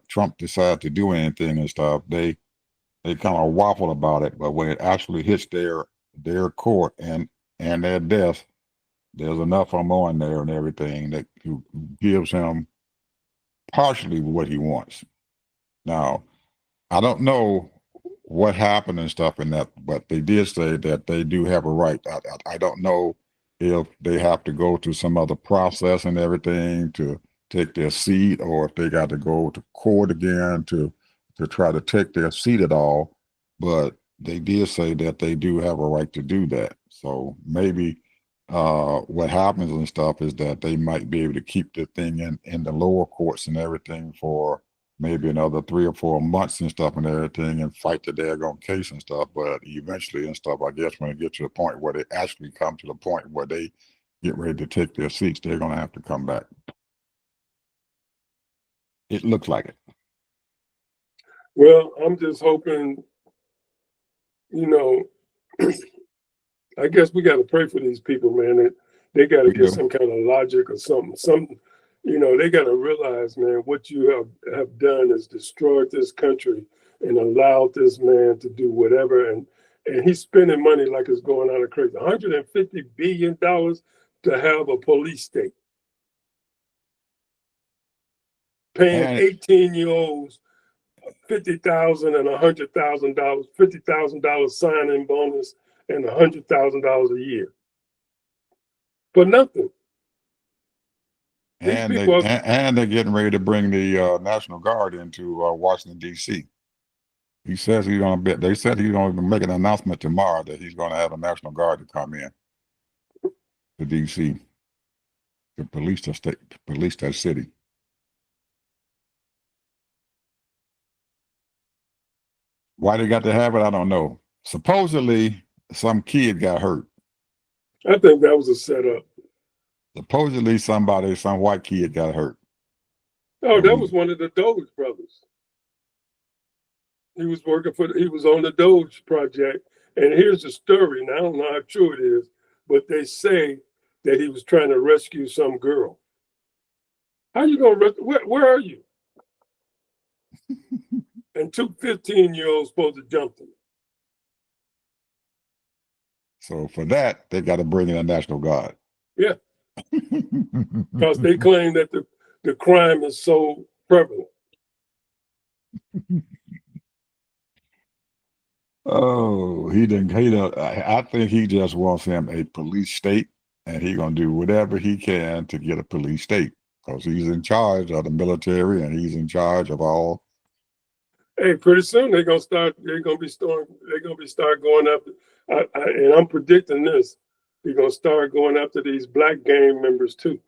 Trump decides to do anything and stuff, they kind of waffle about it. But when it actually hits their court and their desk, there's enough of them on there and everything that who gives him partially what he wants. Now, I don't know what happened and stuff in that, but they did say that they do have a right. I don't know if they have to go through some other process and everything to take their seat, or if they got to go to court again to try to take their seat at all. But they did say that they do have a right to do that. So maybe what happens and stuff is that they might be able to keep the thing in the lower courts and everything for maybe another 3 or 4 months and stuff and everything and fight the daggone case and stuff. But eventually and stuff, I guess when it gets to the point where they actually come to the point where they get ready to take their seats, they're going to have to come back. It looks like it. Well, I'm just hoping, you know, I guess we got to pray for these people, man. They got to get some kind of logic or something. They got to realize, man, what you have done is destroyed this country and allowed this man to do whatever. And he's spending money like it's going out of crazy. $150 billion to have a police state. Paying 18-year-olds $50,000 and $100,000, $50,000 signing bonus, and $100,000 a year for nothing. These And people they're getting ready to bring the National Guard into Washington D.C. He says he's going to be. They said he's going to make an announcement tomorrow that he's going to have a National Guard to come in to D.C. to police the state, police that city. Why they got to have it, I don't know. Supposedly, some kid got hurt. I think that was a setup. Supposedly, some white kid got hurt. Oh, that was one of the Doge brothers. He was he was on the Doge project. And here's the story. Now, I don't know how true it is, but they say that he was trying to rescue some girl. How you going to where are you? And two 15-year-olds supposed to jump him. So for that, they got to bring in a National Guard. Yeah. Because they claim that the crime is so prevalent. Oh, I think he just wants him a police state, and he's going to do whatever he can to get a police state because he's in charge of the military and he's in charge of all. Hey, pretty soon they're gonna be start going after. And I'm predicting this. They're gonna start going after these black gang members too.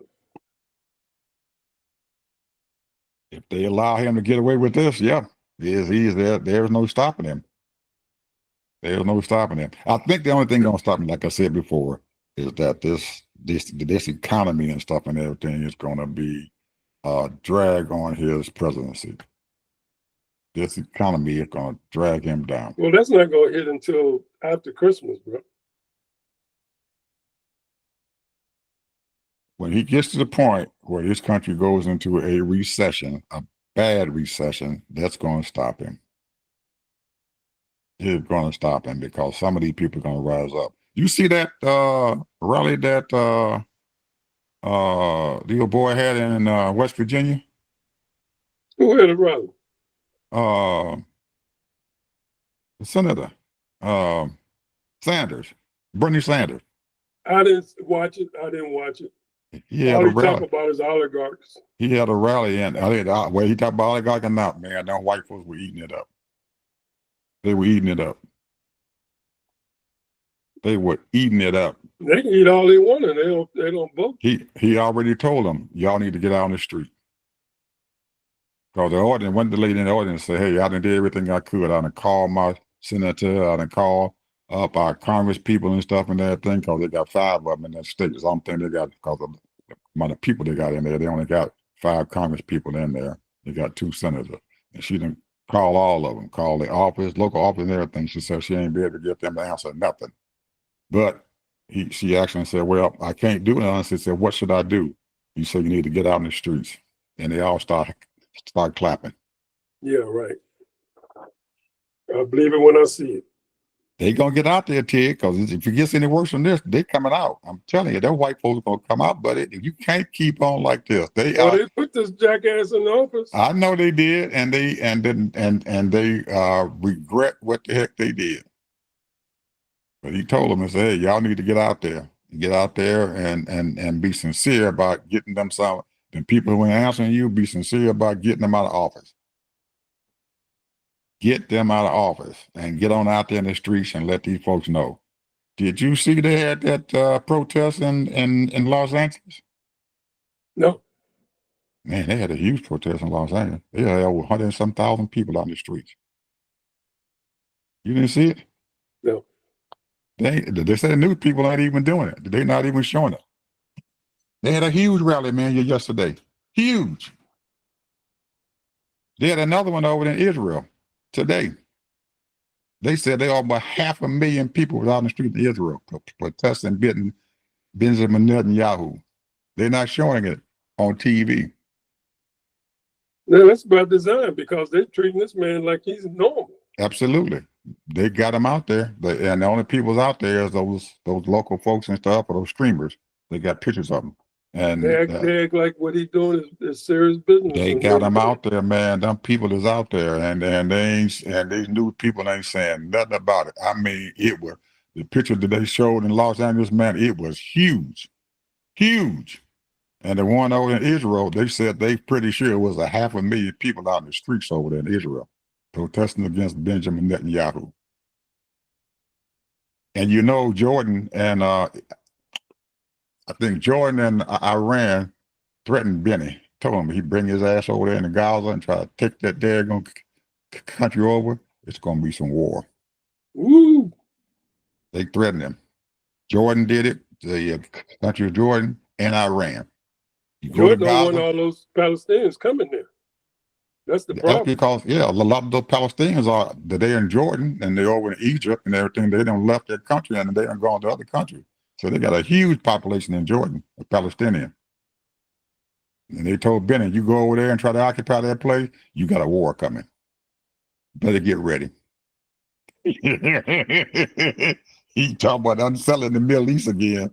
If they allow him to get away with this, yeah, he's there. There's no stopping him. There's no stopping him. I think the only thing gonna stop him, like I said before, is that this economy and stuff and everything is gonna be a drag on his presidency. This economy is gonna drag him down. Well, that's not gonna hit until after Christmas, bro. When he gets to the point where this country goes into a recession, a bad recession, that's going to stop him. It's going to stop him because some of these people are going to rise up. You see that rally that the little boy had in West Virginia? Who had a rally? The Senator Sanders, Bernie Sanders. I didn't watch it. All he talk about is oligarchs. He had a rally, and he talked about oligarchs or not, man. Them white folks were eating it up. They were eating it up. They were eating it up. They can eat all they want, and they don't vote. He already told them, y'all need to get out on the street. Because the audience, one of the lady in the audience said, hey, I done did everything I could. I done called my senator, I done called up our Congress people and stuff and everything, because they got 5 of them in that state. It's the only thing they got, because of the amount of people they got in there. They only got 5 Congress people in there. They got 2 senators. And she done call all of them, call the office, local office and everything. She said she ain't be able to get them to answer nothing. But she actually said, well, I can't do it. She said, what should I do? He said, you need to get out in the streets. And they all start clapping. Yeah, right. I believe it when I see it. They gonna get out there, Ted, because if it gets any worse than this, they coming out. I'm telling you, that white folks gonna come out, but you can't keep on like this. They put this jackass in office. I know they did, and they regret what the heck they did. But he told them and said, hey, y'all need to get out there and be sincere about getting them some. The people who are answering you, be sincere about getting them out of office. Get them out of office and get on out there in the streets and let these folks know. Did you see they had that protest in Los Angeles? No. Man, they had a huge protest in Los Angeles. They had over 100,000 people on the streets. You didn't see it? No. They said the news people ain't even doing it. They're not even showing it. They had a huge rally, man, yesterday. Huge. They had another one over in Israel today. They said they about 500,000 people was out in the street in Israel protesting Benjamin Netanyahu. They're not showing it on TV. No, that's by design because they're treating this man like he's normal. Absolutely. They got him out there. And the only people out there is those local folks and stuff, or those streamers. They got pictures of them. And they act like what he's doing is serious business. they got him out there, man. Them people is out there, and these new people ain't saying nothing about it. I mean, it was the picture that they showed in Los Angeles, man. It was huge, huge. And the one over in Israel, they said they pretty sure it was 500,000 people out in the streets over there in Israel protesting against Benjamin Netanyahu. And you know, Jordan and I think Jordan and Iran threatened Benny, told him he'd bring his ass over there in Gaza and try to take that daggone country over. It's going to be some war. Woo! They threatened him. Jordan did it, the country of Jordan and Iran. You Jordan don't want all those Palestinians coming there. That's the problem. Because, yeah, a lot of those Palestinians are, they're in Jordan and they're over in Egypt and everything. They done left their country and they done gone to other countries. So they got a huge population in Jordan of Palestinians. And they told Bennett, you go over there and try to occupy that place, you got a war coming. Better get ready. He talking about unselling the Middle East again.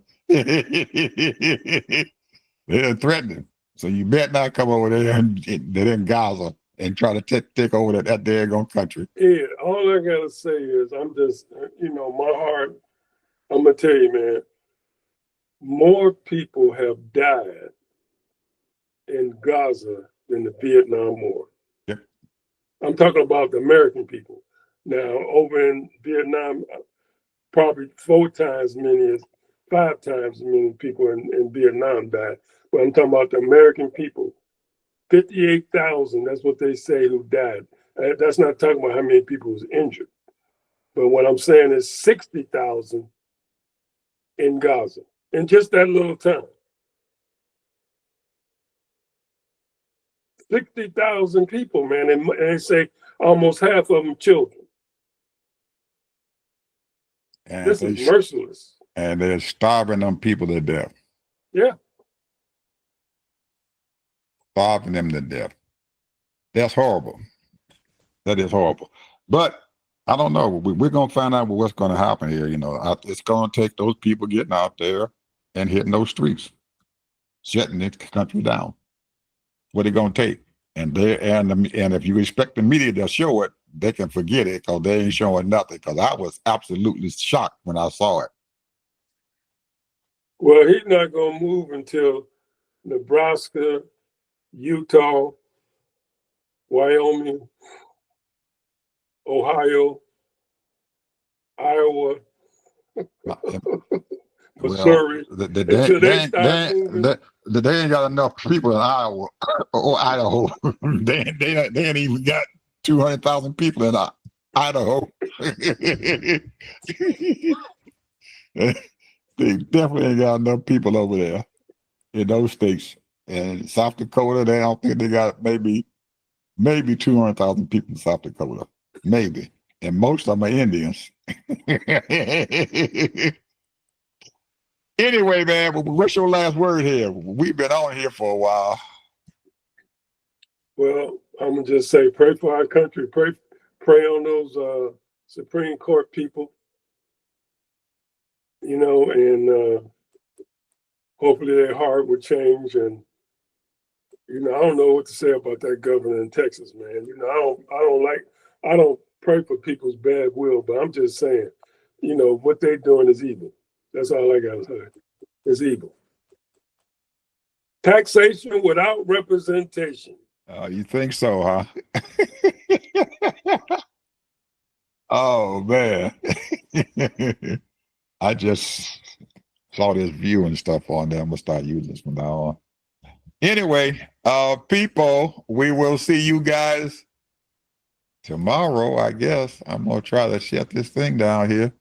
They're threatening. So you better not come over there and they're in Gaza and try to take over that daggone country. Yeah, all I gotta say is I'm just, my heart, I'm gonna tell you, man, more people have died in Gaza than the Vietnam War. Yep. I'm talking about the American people. Now, over in Vietnam, probably 5 times as many people in Vietnam died. But I'm talking about the American people. 58,000, that's what they say, who died. That's not talking about how many people was injured. But what I'm saying is 60,000 in Gaza in just that little town. 60,000 people, man, and they say almost half of them children. And this is merciless. And they're starving them people to death. Yeah. Starving them to death. That's horrible. That is horrible. But I don't know. We're going to find out what's going to happen here. It's going to take those people getting out there and hitting those streets, shutting this country down. What are they going to take? And if you expect the media to show it, they can forget it because they ain't showing nothing. Because I was absolutely shocked when I saw it. Well, he's not going to move until Nebraska, Utah, Wyoming, Ohio, Iowa, Missouri. They ain't got enough people in Iowa or Idaho. They ain't even got 200,000 people in Idaho. They definitely ain't got enough people over there in those states. And South Dakota, I don't think they got maybe 200,000 people in South Dakota. Maybe. And most of them are Indians. Anyway, man, what's your last word here? We've been on here for a while. Well, I'm going to just say, pray for our country. Pray on those Supreme Court people, and hopefully their heart will change. And, I don't know what to say about that governor in Texas, man. I don't pray for people's bad will, but I'm just saying, what they're doing is evil. That's all I got to say. It's evil. Taxation without representation. You think so, huh? Oh, man. I just saw this view and stuff on there. I'm going to start using this from now on. Anyway, people, we will see you guys tomorrow, I guess. I'm going to try to shut this thing down here.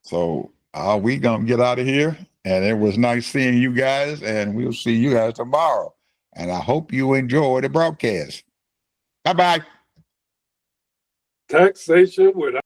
So we going to get out of here. And it was nice seeing you guys. And we'll see you guys tomorrow. And I hope you enjoy the broadcast. Bye-bye. Taxation without